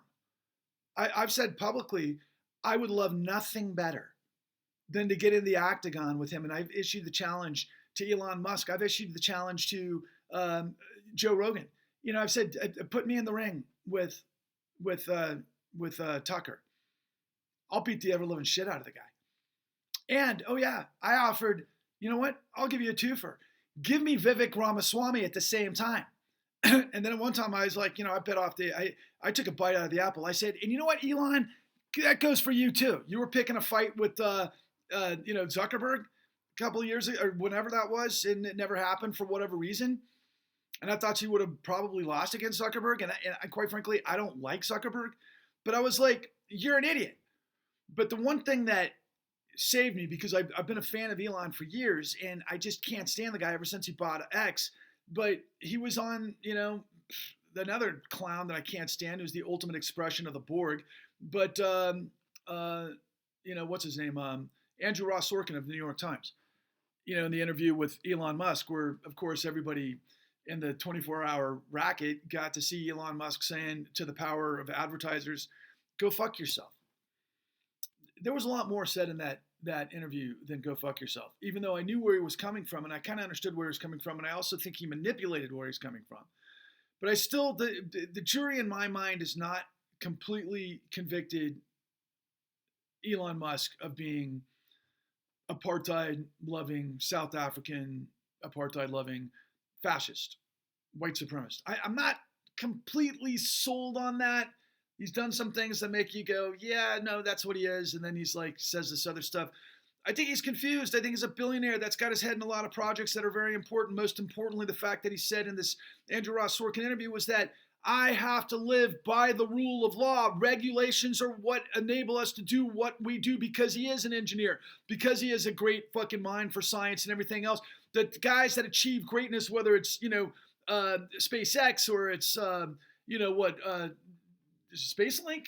I've said publicly, I would love nothing better than to get in the octagon with him. And I've issued the challenge to Elon Musk. I've issued the challenge to Joe Rogan. You know, I've said, put me in the ring with Tucker. I'll beat the ever living shit out of the guy. And oh yeah, I offered. You know what? I'll give you a twofer. Give me Vivek Ramaswamy at the same time. And then at one time I was like, you know, I bit off I took a bite out of the apple. I said, and you know what, Elon, that goes for you too. You were picking a fight with Zuckerberg a couple of years ago, or whenever that was, and it never happened for whatever reason. And I thought you would have probably lost against Zuckerberg. And quite frankly, I don't like Zuckerberg. But I was like, you're an idiot. But the one thing that saved me, because I've been a fan of Elon for years, and I just can't stand the guy ever since he bought X. But he was on, you know, another clown that I can't stand, who's the ultimate expression of the Borg. But, you know, what's his name? Andrew Ross Sorkin of the New York Times. You know, in the interview with Elon Musk, where, of course, everybody in the 24-hour racket got to see Elon Musk saying to the power of advertisers, go fuck yourself. There was a lot more said in that interview than go fuck yourself, even though I knew where he was coming from, and I kind of understood where he was coming from, and I also think he manipulated where he's coming from. But I still, the jury in my mind is not completely convicted Elon Musk of being apartheid-loving, South African, apartheid-loving fascist, white supremacist. I'm not completely sold on that. He's done some things that make you go, yeah, no, that's what he is. And then he's like, says this other stuff. I think he's confused. I think he's a billionaire that's got his head in a lot of projects that are very important. Most importantly, the fact that he said in this Andrew Ross Sorkin interview was that I have to live by the rule of law. Regulations are what enable us to do what we do, because he is an engineer, because he has a great fucking mind for science and everything else. The guys that achieve greatness, whether it's, you know, SpaceX or it's, you know, what, Space Link,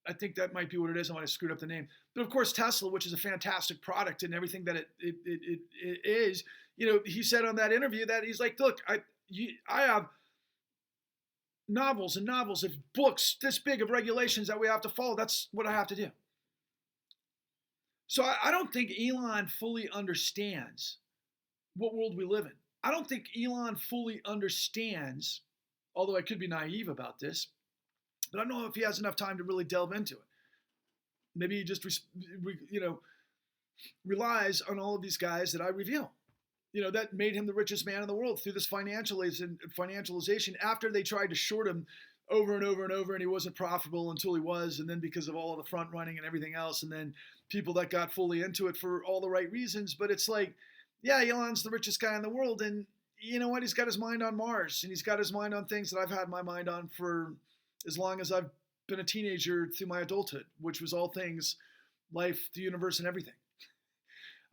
I think that might be what it is. I might have screwed up the name. But of course, Tesla, which is a fantastic product and everything that it is, you know, he said on that interview that he's like, look, I have novels and novels of books this big of regulations that we have to follow. That's what I have to do. So I don't think Elon fully understands what world we live in. I don't think Elon fully understands, although I could be naive about this, but I don't know if he has enough time to really delve into it. Maybe he just, relies on all of these guys that I reveal. You know, that made him the richest man in the world through this financialization after they tried to short him over and over and over, and he wasn't profitable until he was, and then because of all of the front running and everything else, and then people that got fully into it for all the right reasons. But it's like, yeah, Elon's the richest guy in the world, and you know what? He's got his mind on Mars, and he's got his mind on things that I've had my mind on for as long as I've been a teenager through my adulthood, which was all things life, the universe, and everything.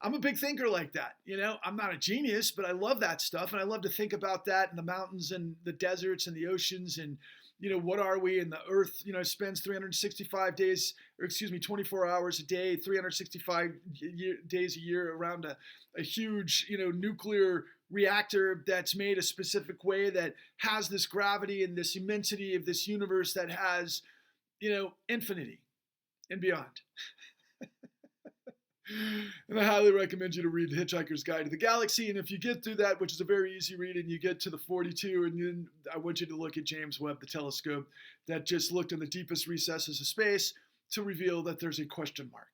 I'm a big thinker like that. You know, I'm not a genius, but I love that stuff. And I love to think about that and the mountains and the deserts and the oceans and, you know, what are we? And the earth, you know, spends 365 days, or 24 hours a day, 365 days a year around a huge, you know, nuclear reactor that's made a specific way that has this gravity and this immensity of this universe that has, you know, infinity and beyond. And I highly recommend you to read Hitchhiker's Guide to the Galaxy. And if you get through that, which is a very easy read, and you get to the 42, and then I want you to look at James Webb, the telescope that just looked in the deepest recesses of space to reveal that there's a question mark.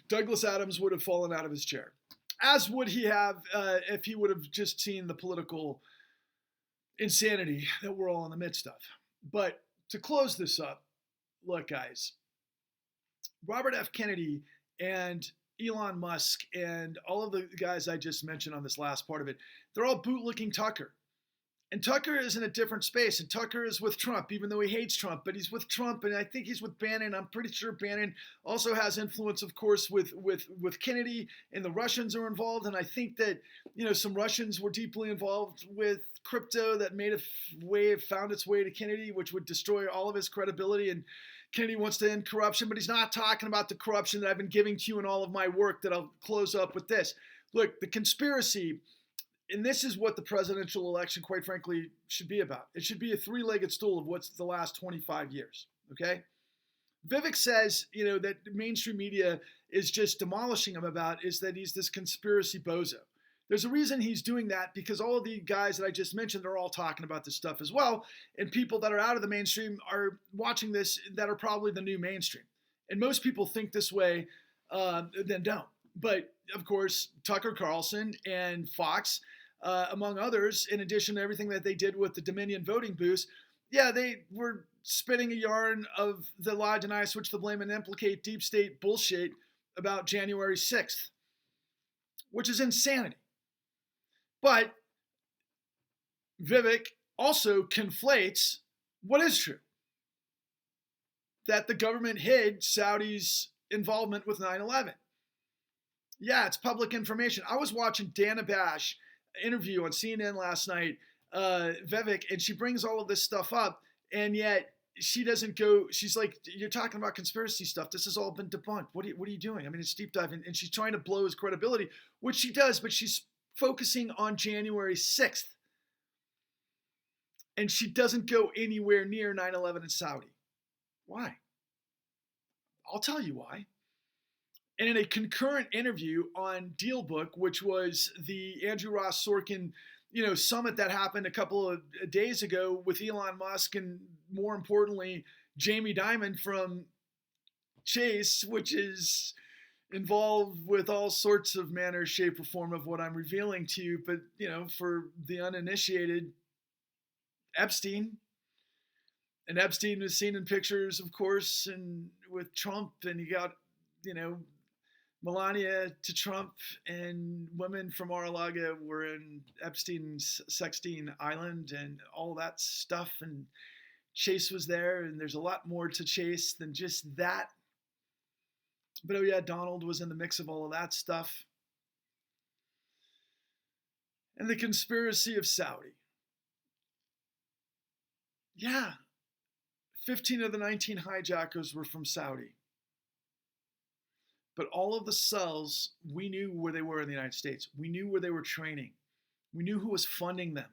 Douglas Adams would have fallen out of his chair, as would he have if he would have just seen the political insanity that we're all in the midst of. But to close this up, look, guys, Robert F. Kennedy and Elon Musk and all of the guys I just mentioned on this last part of it, they're all bootlicking Tucker. And Tucker is in a different space, and Tucker is with Trump, even though he hates Trump, but he's with Trump, and I think he's with Bannon. I'm pretty sure Bannon also has influence, of course, with Kennedy, and the Russians are involved. And I think that, some Russians were deeply involved with crypto that found its way to Kennedy, which would destroy all of his credibility. And Kennedy wants to end corruption, but he's not talking about the corruption that I've been giving to you in all of my work that I'll close up with this. Look, the conspiracy. And this is what the presidential election, quite frankly, should be about. It should be a three-legged stool of what's the last 25 years, okay? Vivek says, that mainstream media is just demolishing him about is that he's this conspiracy bozo. There's a reason he's doing that, because all of the guys that I just mentioned are all talking about this stuff as well, and people that are out of the mainstream are watching this that are probably the new mainstream. And most people think this way, then don't. But, of course, Tucker Carlson and Fox, among others, in addition to everything that they did with the Dominion voting booths, they were spinning a yarn of the lie, deny, switch the blame, and implicate deep state bullshit about January 6th, which is insanity. But Vivek also conflates what is true, that the government hid Saudi's involvement with 9/11. Yeah, it's public information. I was watching Dana Bash interview on CNN last night, Vivek, and she brings all of this stuff up, and yet she doesn't go. She's like, "You're talking about conspiracy stuff. This has all been debunked. What are you doing?" I mean, it's deep dive, and she's trying to blow his credibility, which she does, but she's focusing on January 6th, and she doesn't go anywhere near 9/11 in Saudi. Why? I'll tell you why. And in a concurrent interview on DealBook, which was the Andrew Ross Sorkin, summit that happened a couple of days ago with Elon Musk and, more importantly, Jamie Dimon from Chase, which is involved with all sorts of manner, shape, or form of what I'm revealing to you. But, for the uninitiated, Epstein. And Epstein was seen in pictures, of course, and with Trump, and you got, Melania to Trump, and women from Mar-a-Lago were in Epstein's Sextine Island and all that stuff. And Chase was there, and there's a lot more to Chase than just that. But oh yeah, Donald was in the mix of all of that stuff. And the conspiracy of Saudi. Yeah, 15 of the 19 hijackers were from Saudi. But all of the cells, we knew where they were in the United States. We knew where they were training. We knew who was funding them.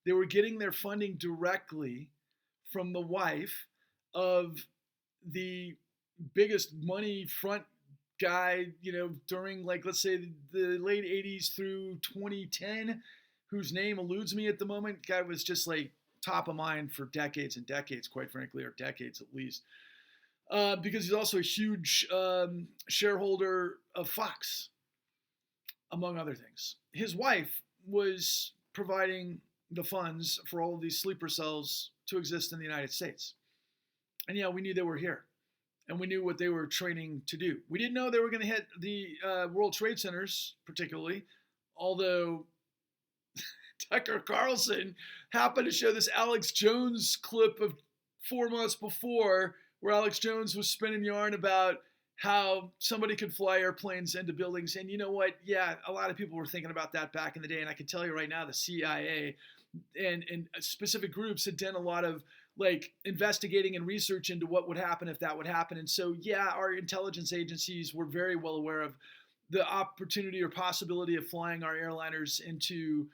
They were getting their funding directly from the wife of the biggest money front guy, during, let's say, the late 80s through 2010, whose name eludes me at the moment. Guy was just top of mind for decades and decades, quite frankly, or decades at least. Because he's also a huge shareholder of Fox, among other things. His wife was providing the funds for all of these sleeper cells to exist in the United States. And yeah, we knew they were here. And we knew what they were training to do. We didn't know they were going to hit the World Trade Centers, particularly, although Tucker Carlson happened to show this Alex Jones clip of 4 months before, where Alex Jones was spinning yarn about how somebody could fly airplanes into buildings. And you know what? Yeah, a lot of people were thinking about that back in the day. And I can tell you right now, the CIA and specific groups had done a lot of investigating and research into what would happen if that would happen. And so, yeah, our intelligence agencies were very well aware of the opportunity or possibility of flying our airliners into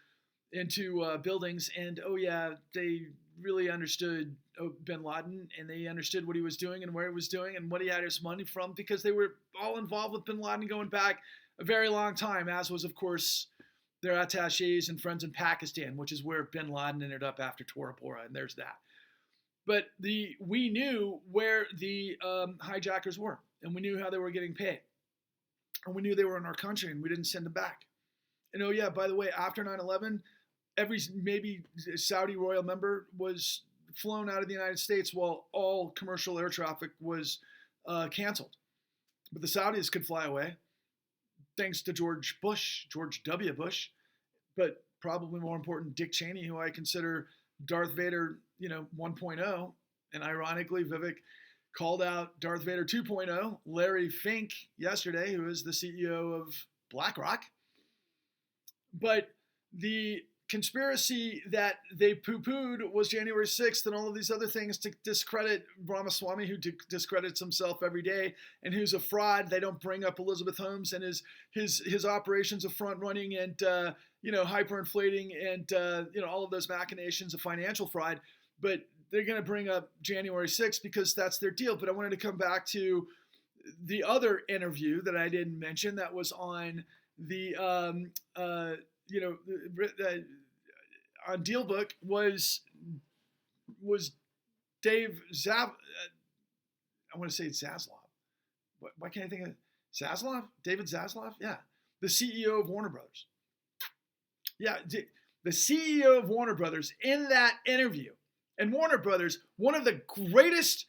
buildings. And oh yeah, they really understood bin Laden, and they understood what he was doing and where he was doing and what he had his money from, because they were all involved with bin Laden going back a very long time, as was, of course, their attachés and friends in Pakistan, which is where bin Laden ended up after Tora Bora, and there's that. But we knew where the hijackers were, and we knew how they were getting paid, and we knew they were in our country, and we didn't send them back. And oh yeah, by the way, after 9/11, every maybe Saudi royal member was flown out of the United States while all commercial air traffic was canceled. But the Saudis could fly away, thanks to George W. Bush, but probably more important, Dick Cheney, who I consider Darth Vader, 1.0. And ironically, Vivek called out Darth Vader 2.0, Larry Fink, yesterday, who is the CEO of BlackRock. But the conspiracy that they poo-pooed was January 6th and all of these other things to discredit Ramaswamy, who discredits himself every day and who's a fraud. They don't bring up Elizabeth Holmes and his operations of front running and hyperinflating and all of those machinations of financial fraud. But they're going to bring up January 6th because that's their deal. But I wanted to come back to the other interview that I didn't mention that was on the on DealBook was Dave Zav. I want to say it's Zaslav. Why can't I think of Zaslav? David Zaslav? Yeah, the CEO of Warner Brothers. Yeah, the CEO of Warner Brothers in that interview. And Warner Brothers, one of the greatest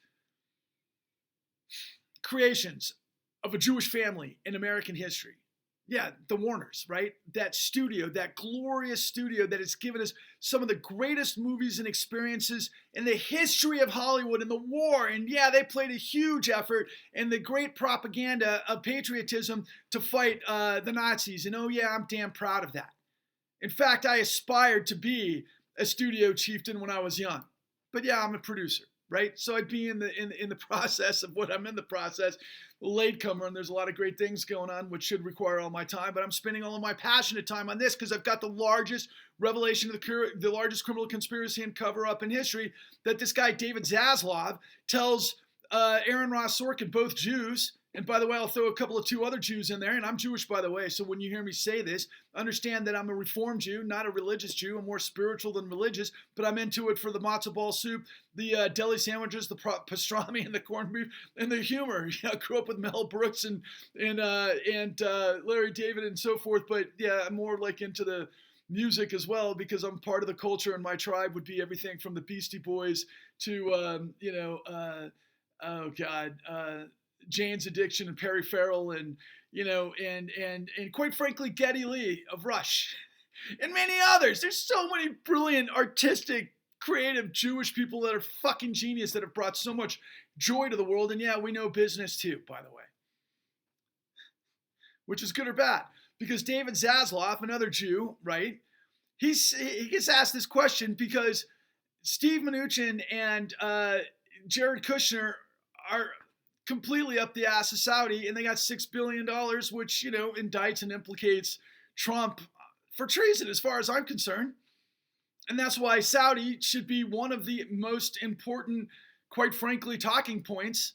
creations of a Jewish family in American history. Yeah, the Warners, right? That studio, that glorious studio that has given us some of the greatest movies and experiences in the history of Hollywood and the war. And yeah, they played a huge effort in the great propaganda of patriotism to fight the Nazis. And oh yeah, I'm damn proud of that. In fact, I aspired to be a studio chieftain when I was young. But yeah, I'm a producer, right? So I'd be in the process of what I'm in the process, a latecomer, and there's a lot of great things going on, which should require all my time. But I'm spending all of my passionate time on this because I've got the largest revelation of the largest criminal conspiracy and cover-up in history that this guy David Zaslav tells Aaron Ross Sorkin, both Jews. And by the way, I'll throw a couple of two other Jews in there. And I'm Jewish, by the way. So when you hear me say this, understand that I'm a Reformed Jew, not a religious Jew. I'm more spiritual than religious. But I'm into it for the matzo ball soup, the deli sandwiches, the pastrami, and the corned beef, and the humor. I grew up with Mel Brooks and Larry David and so forth. But yeah, I'm more like into the music as well because I'm part of the culture. And my tribe would be everything from the Beastie Boys to, Jane's Addiction and Perry Farrell and quite frankly Geddy Lee of Rush and many others. There's so many brilliant, artistic, creative Jewish people that are fucking genius that have brought so much joy to the world. And yeah, we know business too, by the way, which is good or bad because David Zaslav, another Jew, right? He gets asked this question because Steve Mnuchin and Jared Kushner are completely up the ass of Saudi, and they got $6 billion, which, indicts and implicates Trump for treason, as far as I'm concerned. And that's why Saudi should be one of the most important, quite frankly, talking points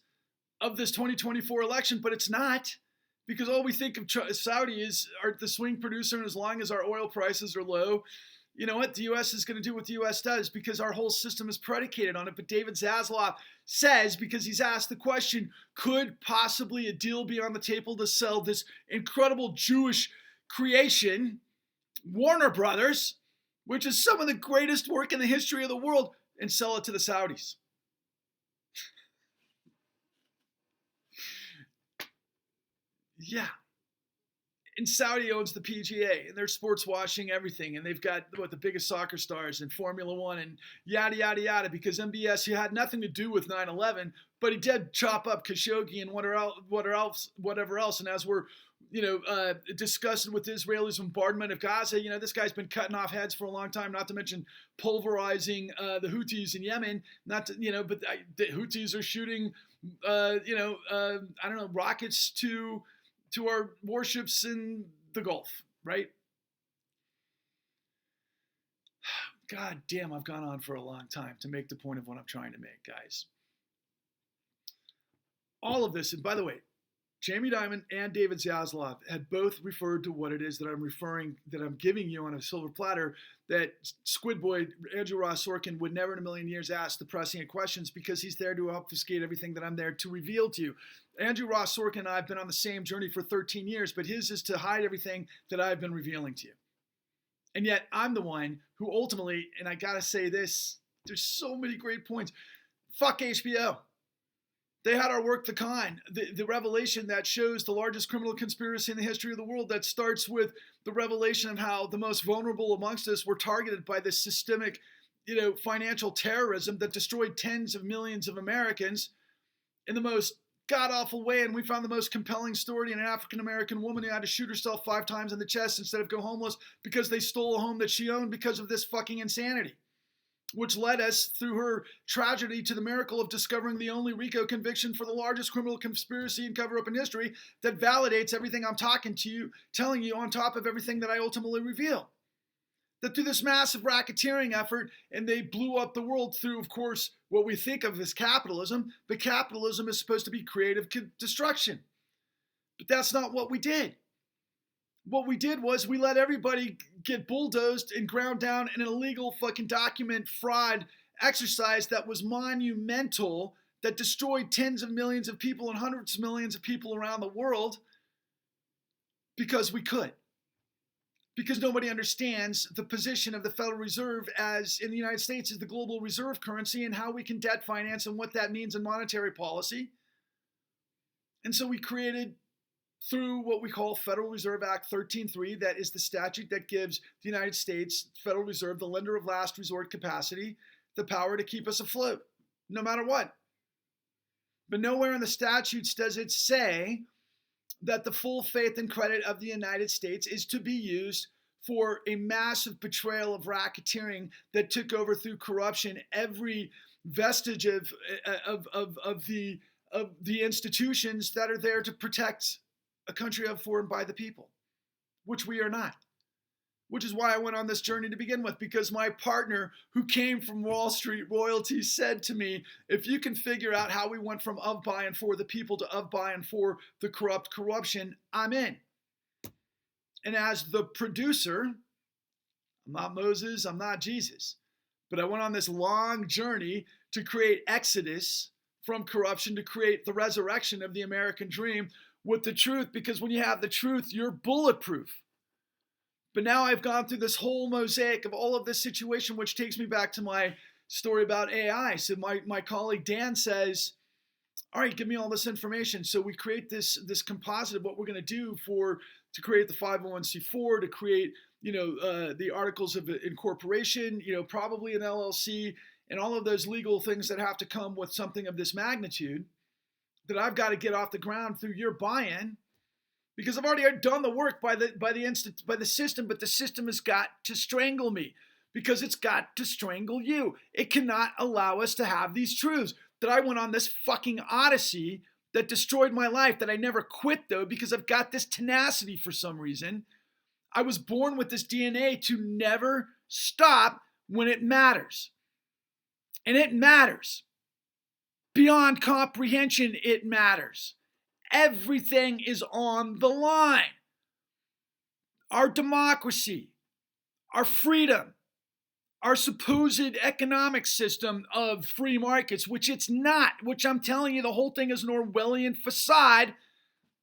of this 2024 election, but it's not, because all we think of Saudi is the swing producer, and as long as our oil prices are low, you know what? The U.S. is going to do what the U.S. does because our whole system is predicated on it. But David Zaslav says, because he's asked the question, could possibly a deal be on the table to sell this incredible Jewish creation, Warner Brothers, which is some of the greatest work in the history of the world, and sell it to the Saudis? Yeah. And Saudi owns the PGA, and they're sports washing everything, and they've got the biggest soccer stars in Formula One and yada yada yada. Because MBS, he had nothing to do with 9/11, but he did chop up Khashoggi and whatever else. And as we're discussing with the Israelis' bombardment of Gaza, this guy's been cutting off heads for a long time. Not to mention pulverizing the Houthis in Yemen. But the Houthis are shooting rockets to our warships in the Gulf, right? God damn, I've gone on for a long time to make the point of what I'm trying to make, guys. All of this, and by the way, Jamie Dimon and David Zaslav had both referred to what it is that I'm giving you on a silver platter, that Squid Boy, Andrew Ross Sorkin, would never in a million years ask the pressing questions because he's there to obfuscate everything that I'm there to reveal to you. Andrew Ross Sorkin and I have been on the same journey for 13 years, but his is to hide everything that I've been revealing to you. And yet I'm the one who ultimately, and I gotta say this, there's so many great points. Fuck HBO. They had our work the kind, the revelation that shows the largest criminal conspiracy in the history of the world, that starts with the revelation of how the most vulnerable amongst us were targeted by this systemic, financial terrorism that destroyed tens of millions of Americans in the most god-awful way. And we found the most compelling story in an African-American woman who had to shoot herself 5 times in the chest instead of go homeless because they stole a home that she owned because of this fucking insanity, which led us through her tragedy to the miracle of discovering the only RICO conviction for the largest criminal conspiracy and cover-up in history that validates everything I'm telling you on top of everything that I ultimately reveal. That through this massive racketeering effort, and they blew up the world through, of course, what we think of as capitalism, but capitalism is supposed to be creative destruction. But that's not what we did. What we did was we let everybody get bulldozed and ground down in an illegal fucking document fraud exercise that was monumental, that destroyed tens of millions of people and hundreds of millions of people around the world because we could. Because nobody understands the position of the Federal Reserve as in the United States as the global reserve currency and how we can debt finance and what that means in monetary policy. And so we created, through what we call Federal Reserve Act 13.3, that is the statute that gives the United States Federal Reserve, the lender of last resort capacity, the power to keep us afloat, no matter what. But nowhere in the statutes does it say that the full faith and credit of the United States is to be used for a massive betrayal of racketeering that took over through corruption every vestige of the institutions that are there to protect a country of, for, and by the people, which we are not. Which is why I went on this journey to begin with, because my partner, who came from Wall Street royalty, said to me, if you can figure out how we went from of, by, and for the people to of, by, and for the corruption, I'm in. And as the producer, I'm not Moses, I'm not Jesus, but I went on this long journey to create exodus from corruption, to create the resurrection of the American dream with the truth, because when you have the truth, you're bulletproof. But now I've gone through this whole mosaic of all of this situation, which takes me back to my story about AI. So my colleague Dan says, all right, give me all this information. So we create this composite of what we're going to do to create the 501c4, to create, the articles of incorporation, probably an LLC, and all of those legal things that have to come with something of this magnitude that I've got to get off the ground through your buy-in. Because I've already done the work by the system, but the system has got to strangle me, because it's got to strangle you. It cannot allow us to have these truths. That I went on this fucking odyssey that destroyed my life, that I never quit though, because I've got this tenacity for some reason. I was born with this DNA to never stop when it matters. And it matters. Beyond comprehension, it matters. Everything is on the line. Our democracy, our freedom, our supposed economic system of free markets, which it's not, which I'm telling you, the whole thing is an Orwellian facade,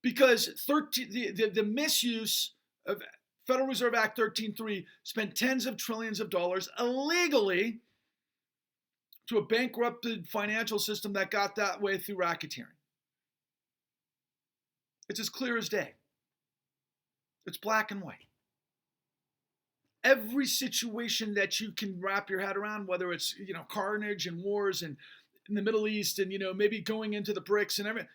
because the misuse of Federal Reserve Act 13.3 spent tens of trillions of dollars illegally to a bankrupted financial system that got that way through racketeering. It's as clear as day. It's black and white. Every situation that you can wrap your head around, whether it's, carnage and wars and in the Middle East and, maybe going into the BRICS and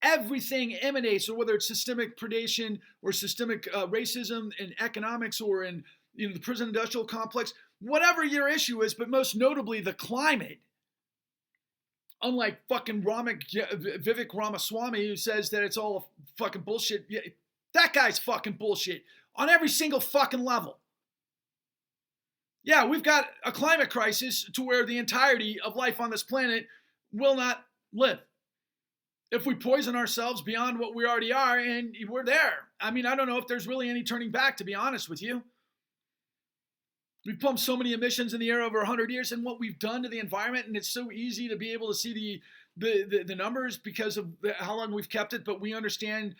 everything emanates, or whether it's systemic predation or systemic racism in economics or in, the prison industrial complex, whatever your issue is, but most notably the climate. Unlike fucking Vivek Ramaswamy, who says that it's all fucking bullshit. Yeah, that guy's fucking bullshit on every single fucking level. Yeah, we've got a climate crisis to where the entirety of life on this planet will not live. If we poison ourselves beyond what we already are, and we're there. I mean, I don't know if there's really any turning back, to be honest with you. We've pumped so many emissions in the air over 100 years, and what we've done to the environment, and it's so easy to be able to see the numbers because of how long we've kept it, but we understand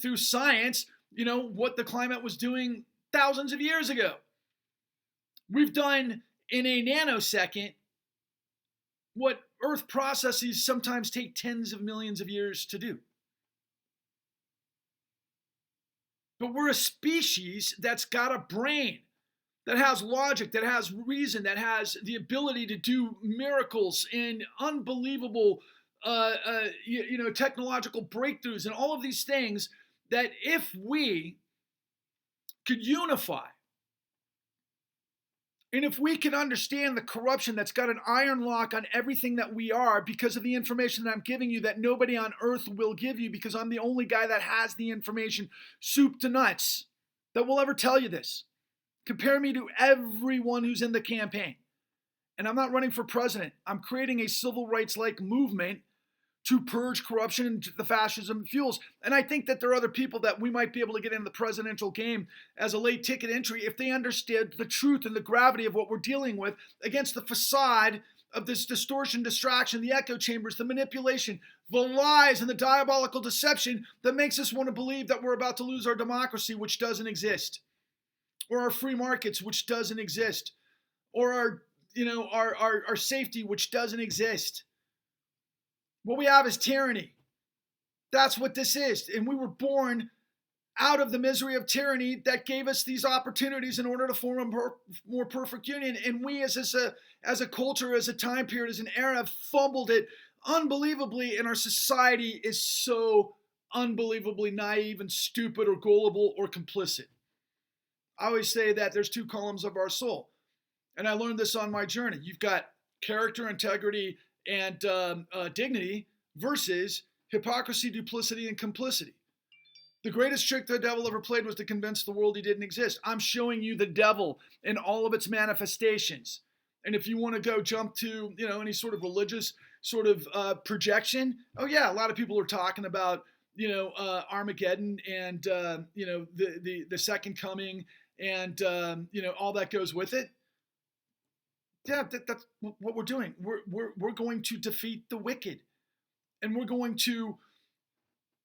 through science, what the climate was doing thousands of years ago. We've done in a nanosecond what Earth processes sometimes take tens of millions of years to do. But we're a species that's got a brain, that has logic, that has reason, that has the ability to do miracles and unbelievable, technological breakthroughs and all of these things, that if we could unify, and if we can understand the corruption that's got an iron lock on everything that we are because of the information that I'm giving you that nobody on earth will give you, because I'm the only guy that has the information soup to nuts that will ever tell you this. Compare me to everyone who's in the campaign. And I'm not running for president. I'm creating a civil rights-like movement to purge corruption and the fascism fuels. And I think that there are other people that we might be able to get in the presidential game as a late ticket entry if they understood the truth and the gravity of what we're dealing with against the facade of this distortion, distraction, the echo chambers, the manipulation, the lies, and the diabolical deception that makes us want to believe that we're about to lose our democracy, which doesn't exist, or our free markets, which doesn't exist, or our safety, which doesn't exist. What we have is tyranny. That's what this is. And we were born out of the misery of tyranny that gave us these opportunities in order to form a more perfect union. And we as a culture, as a time period, as an era, have fumbled it unbelievably. And our society is so unbelievably naive and stupid or gullible or complicit. I always say that there's two columns of our soul. And I learned this on my journey. You've got character, integrity, and dignity versus hypocrisy, duplicity, and complicity. The greatest trick the devil ever played was to convince the world he didn't exist. I'm showing you the devil in all of its manifestations. And if you want to go jump to, any sort of religious sort of projection, oh yeah, a lot of people are talking about, Armageddon and, the second coming and, all that goes with it. Yeah, that's what we're doing. We're going to defeat the wicked. And we're going to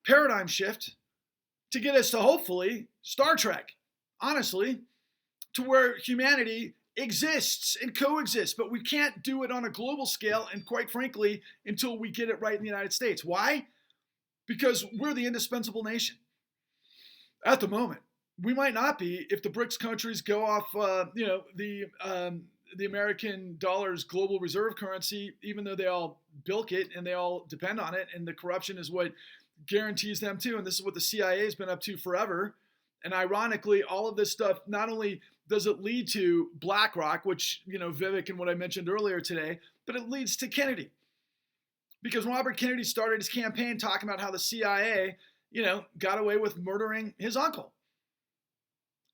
paradigm shift to get us to, hopefully, Star Trek, honestly, to where humanity exists and coexists. But we can't do it on a global scale, and quite frankly, until we get it right in the United States. Why? Because we're the indispensable nation at the moment. We might not be if the BRICS countries go off, the American dollar's global reserve currency, even though they all bilk it and they all depend on it, and the corruption is what guarantees them too. And this is what the CIA has been up to forever. And ironically, all of this stuff, not only does it lead to BlackRock, which, Vivek and what I mentioned earlier today, but it leads to Kennedy. Because Robert Kennedy started his campaign talking about how the CIA, got away with murdering his uncle.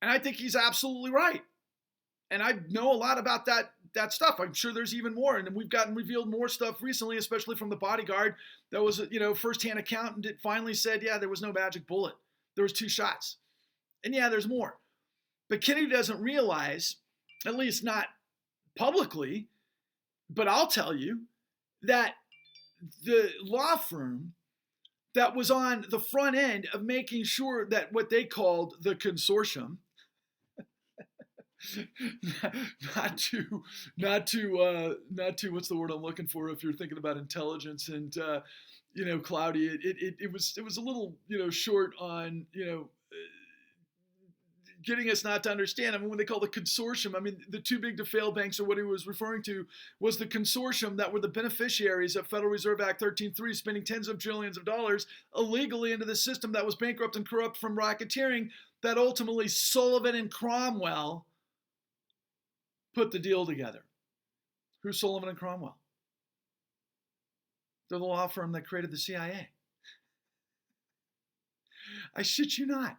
And I think he's absolutely right. And I know a lot about that stuff. I'm sure there's even more. And we've gotten revealed more stuff recently, especially from the bodyguard that was, firsthand account, and it finally said, yeah, there was no magic bullet. There was 2 shots. And yeah, there's more. But Kennedy doesn't realize, at least not publicly, but I'll tell you, that the law firm that was on the front end of making sure that what they called the consortium, not to what's the word I'm looking for, if you're thinking about intelligence and cloudy, it was a little short on getting us not to understand. I mean, when they call the consortium, I mean, the too big to fail banks, or what he was referring to, was the consortium that were the beneficiaries of Federal Reserve Act 13.3, spending tens of trillions of dollars illegally into the system that was bankrupt and corrupt from racketeering, that ultimately Sullivan and Cromwell put the deal together. Who's Sullivan and Cromwell? They're the law firm that created the CIA. I shit you not.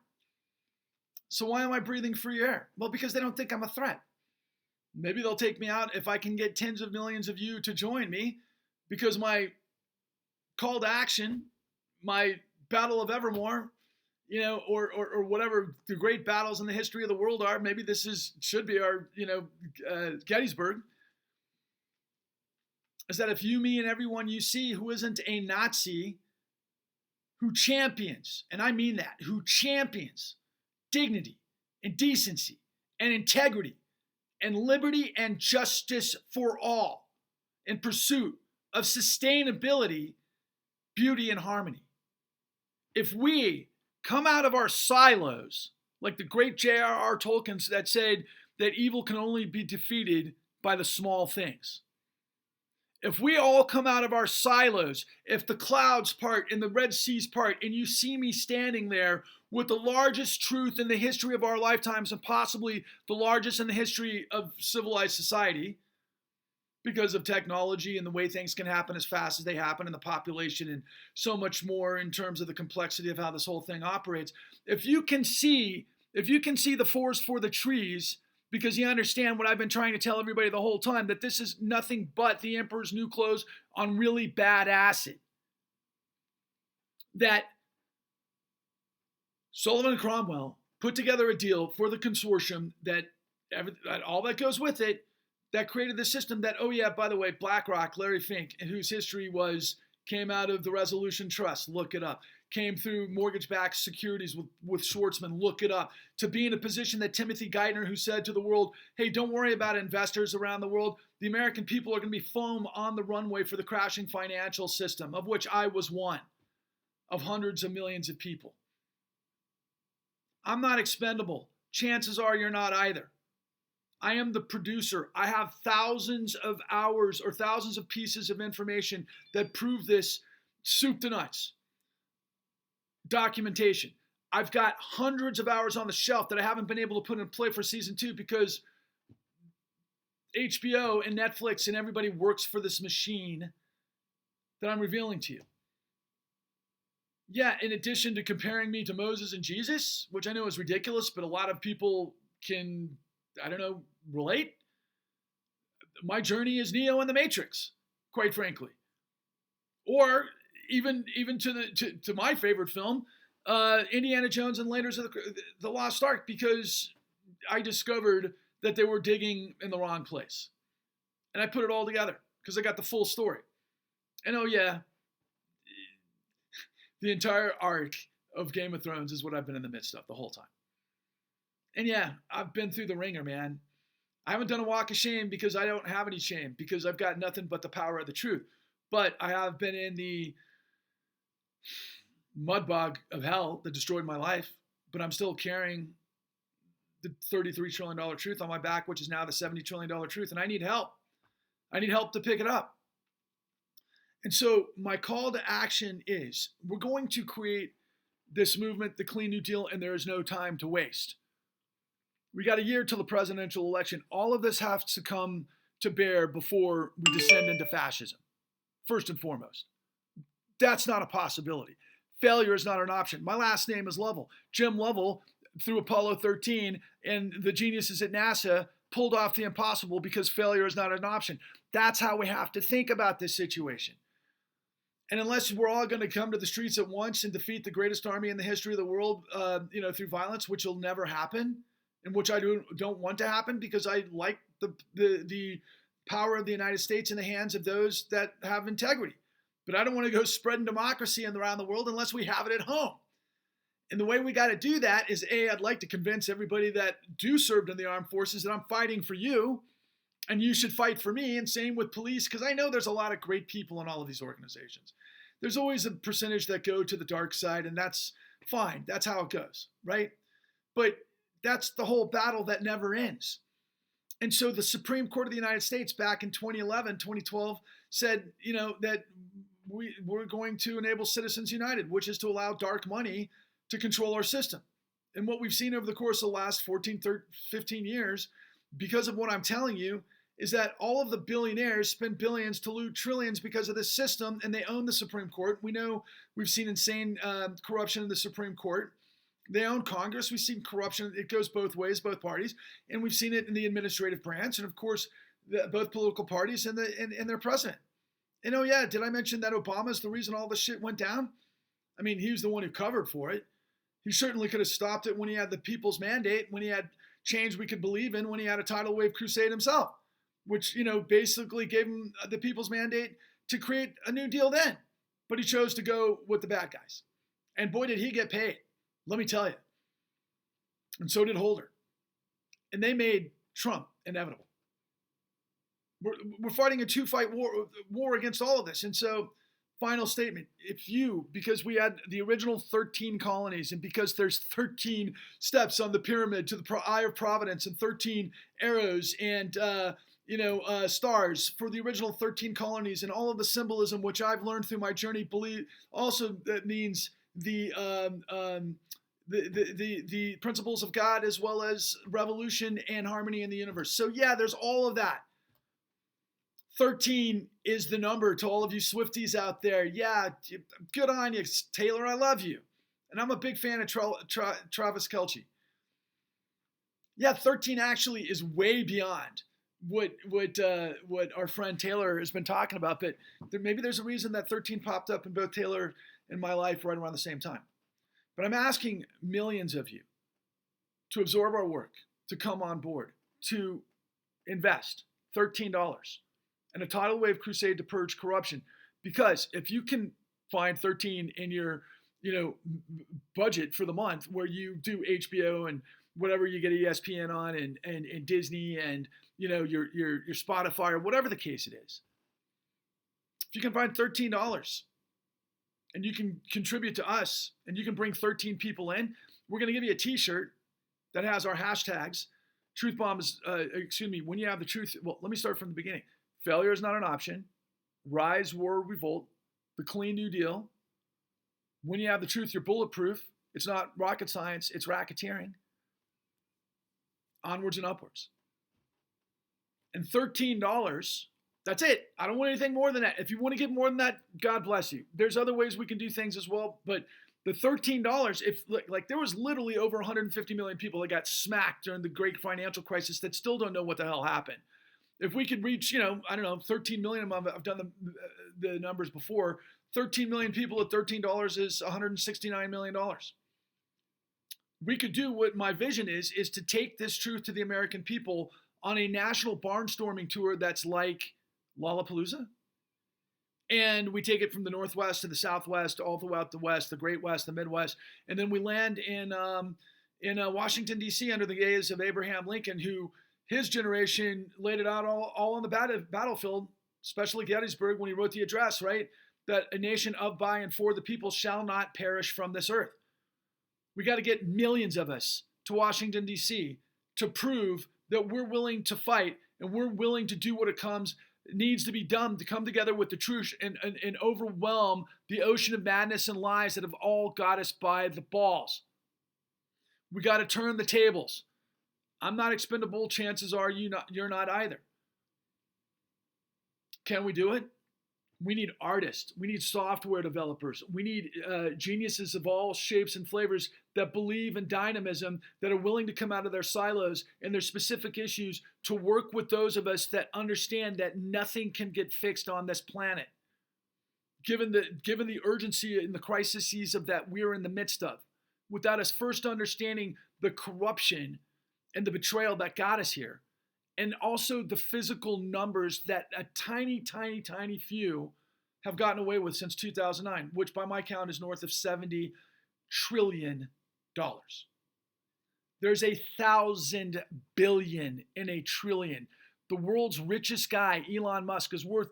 So why am I breathing free air? Well, because they don't think I'm a threat. Maybe they'll take me out if I can get tens of millions of you to join me, because my call to action, my Battle of Evermore, or whatever the great battles in the history of the world are. Maybe this should be our, Gettysburg. Is that if you, me, and everyone you see who isn't a Nazi, who champions, and I mean that, who champions dignity and decency and integrity and liberty and justice for all, in pursuit of sustainability, beauty, and harmony. If we come out of our silos, like the great J.R.R. Tolkien that said that evil can only be defeated by the small things. If we all come out of our silos, if the clouds part and the Red Seas part, and you see me standing there with the largest truth in the history of our lifetimes and possibly the largest in the history of civilized society, because of technology and the way things can happen as fast as they happen and the population and so much more in terms of the complexity of how this whole thing operates. If you can see the forest for the trees, because you understand what I've been trying to tell everybody the whole time, that this is nothing but the emperor's new clothes on really bad acid. That Sullivan and Cromwell put together a deal for the consortium that all that goes with it, that created the system that, oh yeah, by the way, BlackRock, Larry Fink, and whose history came out of the Resolution Trust, look it up, came through mortgage-backed securities with Schwartzman, look it up, to be in a position that Timothy Geithner, who said to the world, hey, don't worry about investors around the world, the American people are going to be foam on the runway for the crashing financial system, of which I was one, of hundreds of millions of people. I'm not expendable. Chances are you're not either. I am the producer. I have thousands of hours or thousands of pieces of information that prove this soup to nuts. Documentation. I've got hundreds of hours on the shelf that I haven't been able to put in play for season 2 because HBO and Netflix and everybody works for this machine that I'm revealing to you. Yeah, in addition to comparing me to Moses and Jesus, which I know is ridiculous, but a lot of people can, relate. My journey is Neo in the Matrix, quite frankly. Or even to my favorite film, Indiana Jones and Raiders of the Lost Ark, because I discovered that they were digging in the wrong place. And I put it all together because I got the full story. And oh yeah, the entire arc of Game of Thrones is what I've been in the midst of the whole time. And yeah, I've been through the ringer, man. I haven't done a walk of shame because I don't have any shame, because I've got nothing but the power of the truth. But I have been in the mud bog of hell that destroyed my life, but I'm still carrying the $33 trillion truth on my back, which is now the $70 trillion truth, and I need help. I need help to pick it up. And so my call to action is, we're going to create this movement, the Clean New Deal, and there is no time to waste. We got a year till the presidential election. All of this has to come to bear before we descend into fascism, first and foremost. That's not a possibility. Failure is not an option. My last name is Lovell. Jim Lovell, through Apollo 13 and the geniuses at NASA, pulled off the impossible because failure is not an option. That's how we have to think about this situation. And unless we're all going to come to the streets at once and defeat the greatest army in the history of the world, through violence, which will never happen, and which I don't want to happen, because I like the power of the United States in the hands of those that have integrity. But I don't want to go spreading democracy around the world unless we have it at home. And the way we got to do that is, I'd like to convince everybody that do serve in the armed forces that I'm fighting for you, and you should fight for me, and same with police, because I know there's a lot of great people in all of these organizations. There's always a percentage that go to the dark side, and that's fine. That's how it goes, right? But that's the whole battle that never ends. And so the Supreme Court of the United States back in 2011, 2012 said, that we're going to enable Citizens United, which is to allow dark money to control our system. And what we've seen over the course of the last 15 years, because of what I'm telling you, is that all of the billionaires spend billions to loot trillions because of this system, and they own the Supreme Court. We know we've seen insane corruption in the Supreme Court. They own Congress. We've seen corruption. It goes both ways, both parties. And we've seen it in the administrative branch, and of course, both political parties and their president. And oh yeah, did I mention that Obama's the reason all this shit went down? I mean, he was the one who covered for it. He certainly could have stopped it when he had the people's mandate, when he had change we could believe in, when he had a tidal wave crusade himself, which, basically gave him the people's mandate to create a new deal then. But he chose to go with the bad guys. And boy, did he get paid. Let me tell you. And so did Holder. And they made Trump inevitable. We're fighting a two-fight war against all of this. And so, final statement: if you, because we had the original 13 colonies, and because there's 13 steps on the pyramid to the eye of Providence, and 13 arrows and stars for the original 13 colonies, and all of the symbolism which I've learned through my journey, believe also that means the principles of God, as well as revolution and harmony in the universe. So yeah, there's all of that. 13 is the number to all of you Swifties out there. Yeah, good on you, Taylor. I love you. And I'm a big fan of Travis Kelce. Yeah, 13 actually is way beyond what our friend Taylor has been talking about. But maybe there's a reason that 13 popped up in both Taylor and my life right around the same time. But I'm asking millions of you to absorb our work, to come on board, to invest $13 in a tidal wave crusade to purge corruption. Because if you can find 13 in your budget for the month, where you do HBO and whatever you get ESPN on, and Disney, and your Spotify, or whatever the case it is, if you can find $13 and you can contribute to us, and you can bring 13 people in, we're going to give you a t-shirt that has our hashtags. Truth bomb is, when you have the truth. Well, let me start from the beginning. Failure is not an option. Rise, war, revolt. The Clean New Deal. When you have the truth, you're bulletproof. It's not rocket science. It's racketeering. Onwards and upwards. And $13, that's it. I don't want anything more than that. If you want to give more than that, God bless you. There's other ways we can do things as well. But the $13, if there was literally over 150 million people that got smacked during the great financial crisis that still don't know what the hell happened. If we could reach, 13 million, I've done the numbers before. 13 million people at $13 is $169 million. We could do what my vision is to take this truth to the American people on a national barnstorming tour that's like Lollapalooza. And we take it from the Northwest to the Southwest, all throughout the West, the Great West, the Midwest. And then we land in Washington, D.C. under the gaze of Abraham Lincoln, who his generation laid it out all on the battlefield, especially Gettysburg, when he wrote the address, right? That a nation of, by, and for the people shall not perish from this earth. We got to get millions of us to Washington, D.C. to prove that we're willing to fight, and we're willing to do what needs to be done to come together with the truth and overwhelm the ocean of madness and lies that have all got us by the balls. We got to turn the tables. I'm not expendable. Chances are you're not either. Can we do it? We need artists. We need software developers. We need geniuses of all shapes and flavors that believe in dynamism, that are willing to come out of their silos and their specific issues to work with those of us that understand that nothing can get fixed on this planet, given the urgency and the crises of that we're in the midst of, without us first understanding the corruption and the betrayal that got us here. And also the physical numbers that a tiny, tiny, tiny few have gotten away with since 2009, which by my count is north of $70 trillion. There's 1,000 billion in a trillion. The world's richest guy, Elon Musk, is worth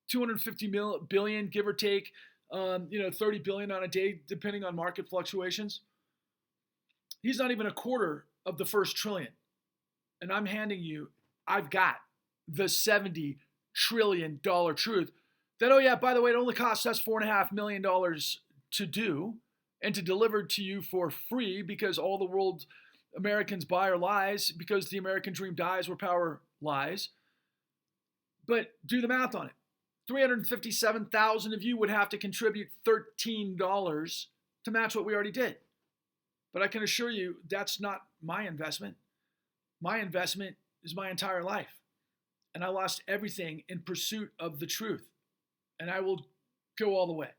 250 billion, give or take, 30 billion on a day, depending on market fluctuations. He's not even a quarter of the first trillion. And I'm handing you, I've got the $70 trillion truth that, oh yeah, by the way, it only costs us $4.5 million to do and to deliver to you for free, because all the world Americans buy are lies, because the American dream dies where power lies. But do the math on it. 357,000 of you would have to contribute $13 to match what we already did. But I can assure you that's not my investment. My investment is my entire life. And I lost everything in pursuit of the truth. And I will go all the way.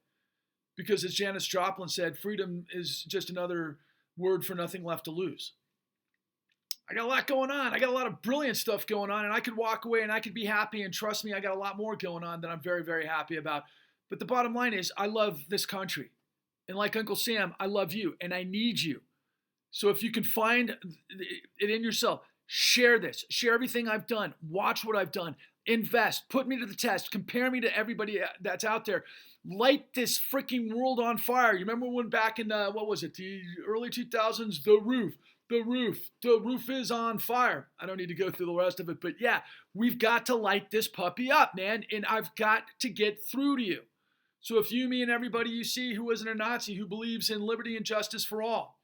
Because as Janis Joplin said, freedom is just another word for nothing left to lose. I got a lot going on. I got a lot of brilliant stuff going on, and I could walk away and I could be happy, and trust me, I got a lot more going on that I'm very, very happy about. But the bottom line is, I love this country. And like Uncle Sam, I love you, and I need you. So if you can find it in yourself, share this. Share everything I've done. Watch what I've done. invest, put me to the test, compare me to everybody that's out there. Light this freaking world on fire. You remember when back in, what was it, the early 2000s, the roof is on fire. I don't need to go through the rest of it, but yeah, we've got to light this puppy up, man, and I've got to get through to you. So if you, me, and everybody you see who isn't a Nazi, who believes in liberty and justice for all,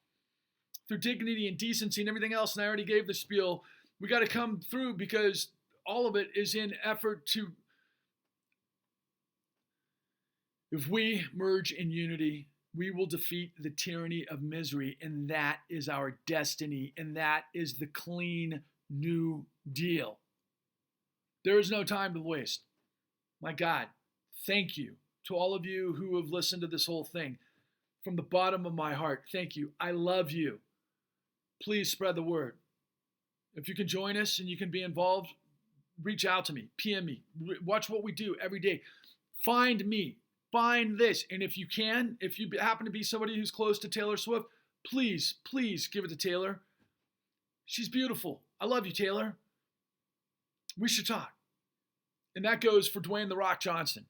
through dignity and decency and everything else, and I already gave the spiel, we got to come through, because all of it is in effort to, if we merge in unity, we will defeat the tyranny of misery, and that is our destiny, and that is the clean new deal. There is no time to waste. My God, thank you to all of you who have listened to this whole thing. From the bottom of my heart, thank you. I love you. Please spread the word. If you can join us and you can be involved, reach out to me, PM me, watch what we do every day. Find me, find this. And if you can, if you happen to be somebody who's close to Taylor Swift, please, please give it to Taylor. She's beautiful. I love you, Taylor. We should talk. And that goes for Dwayne "The Rock" Johnson.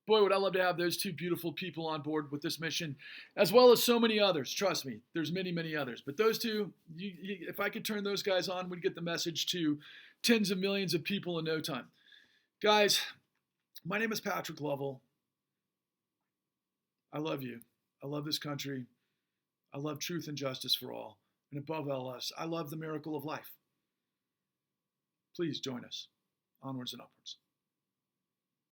Boy, would I love to have those two beautiful people on board with this mission, as well as so many others. Trust me, there's many, many others. But those two, if I could turn those guys on, we'd get the message to tens of millions of people in no time. Guys, my name is Patrick Lovell. I love you. I love this country. I love truth and justice for all. And above all else, I love the miracle of life. Please join us. Onwards and upwards.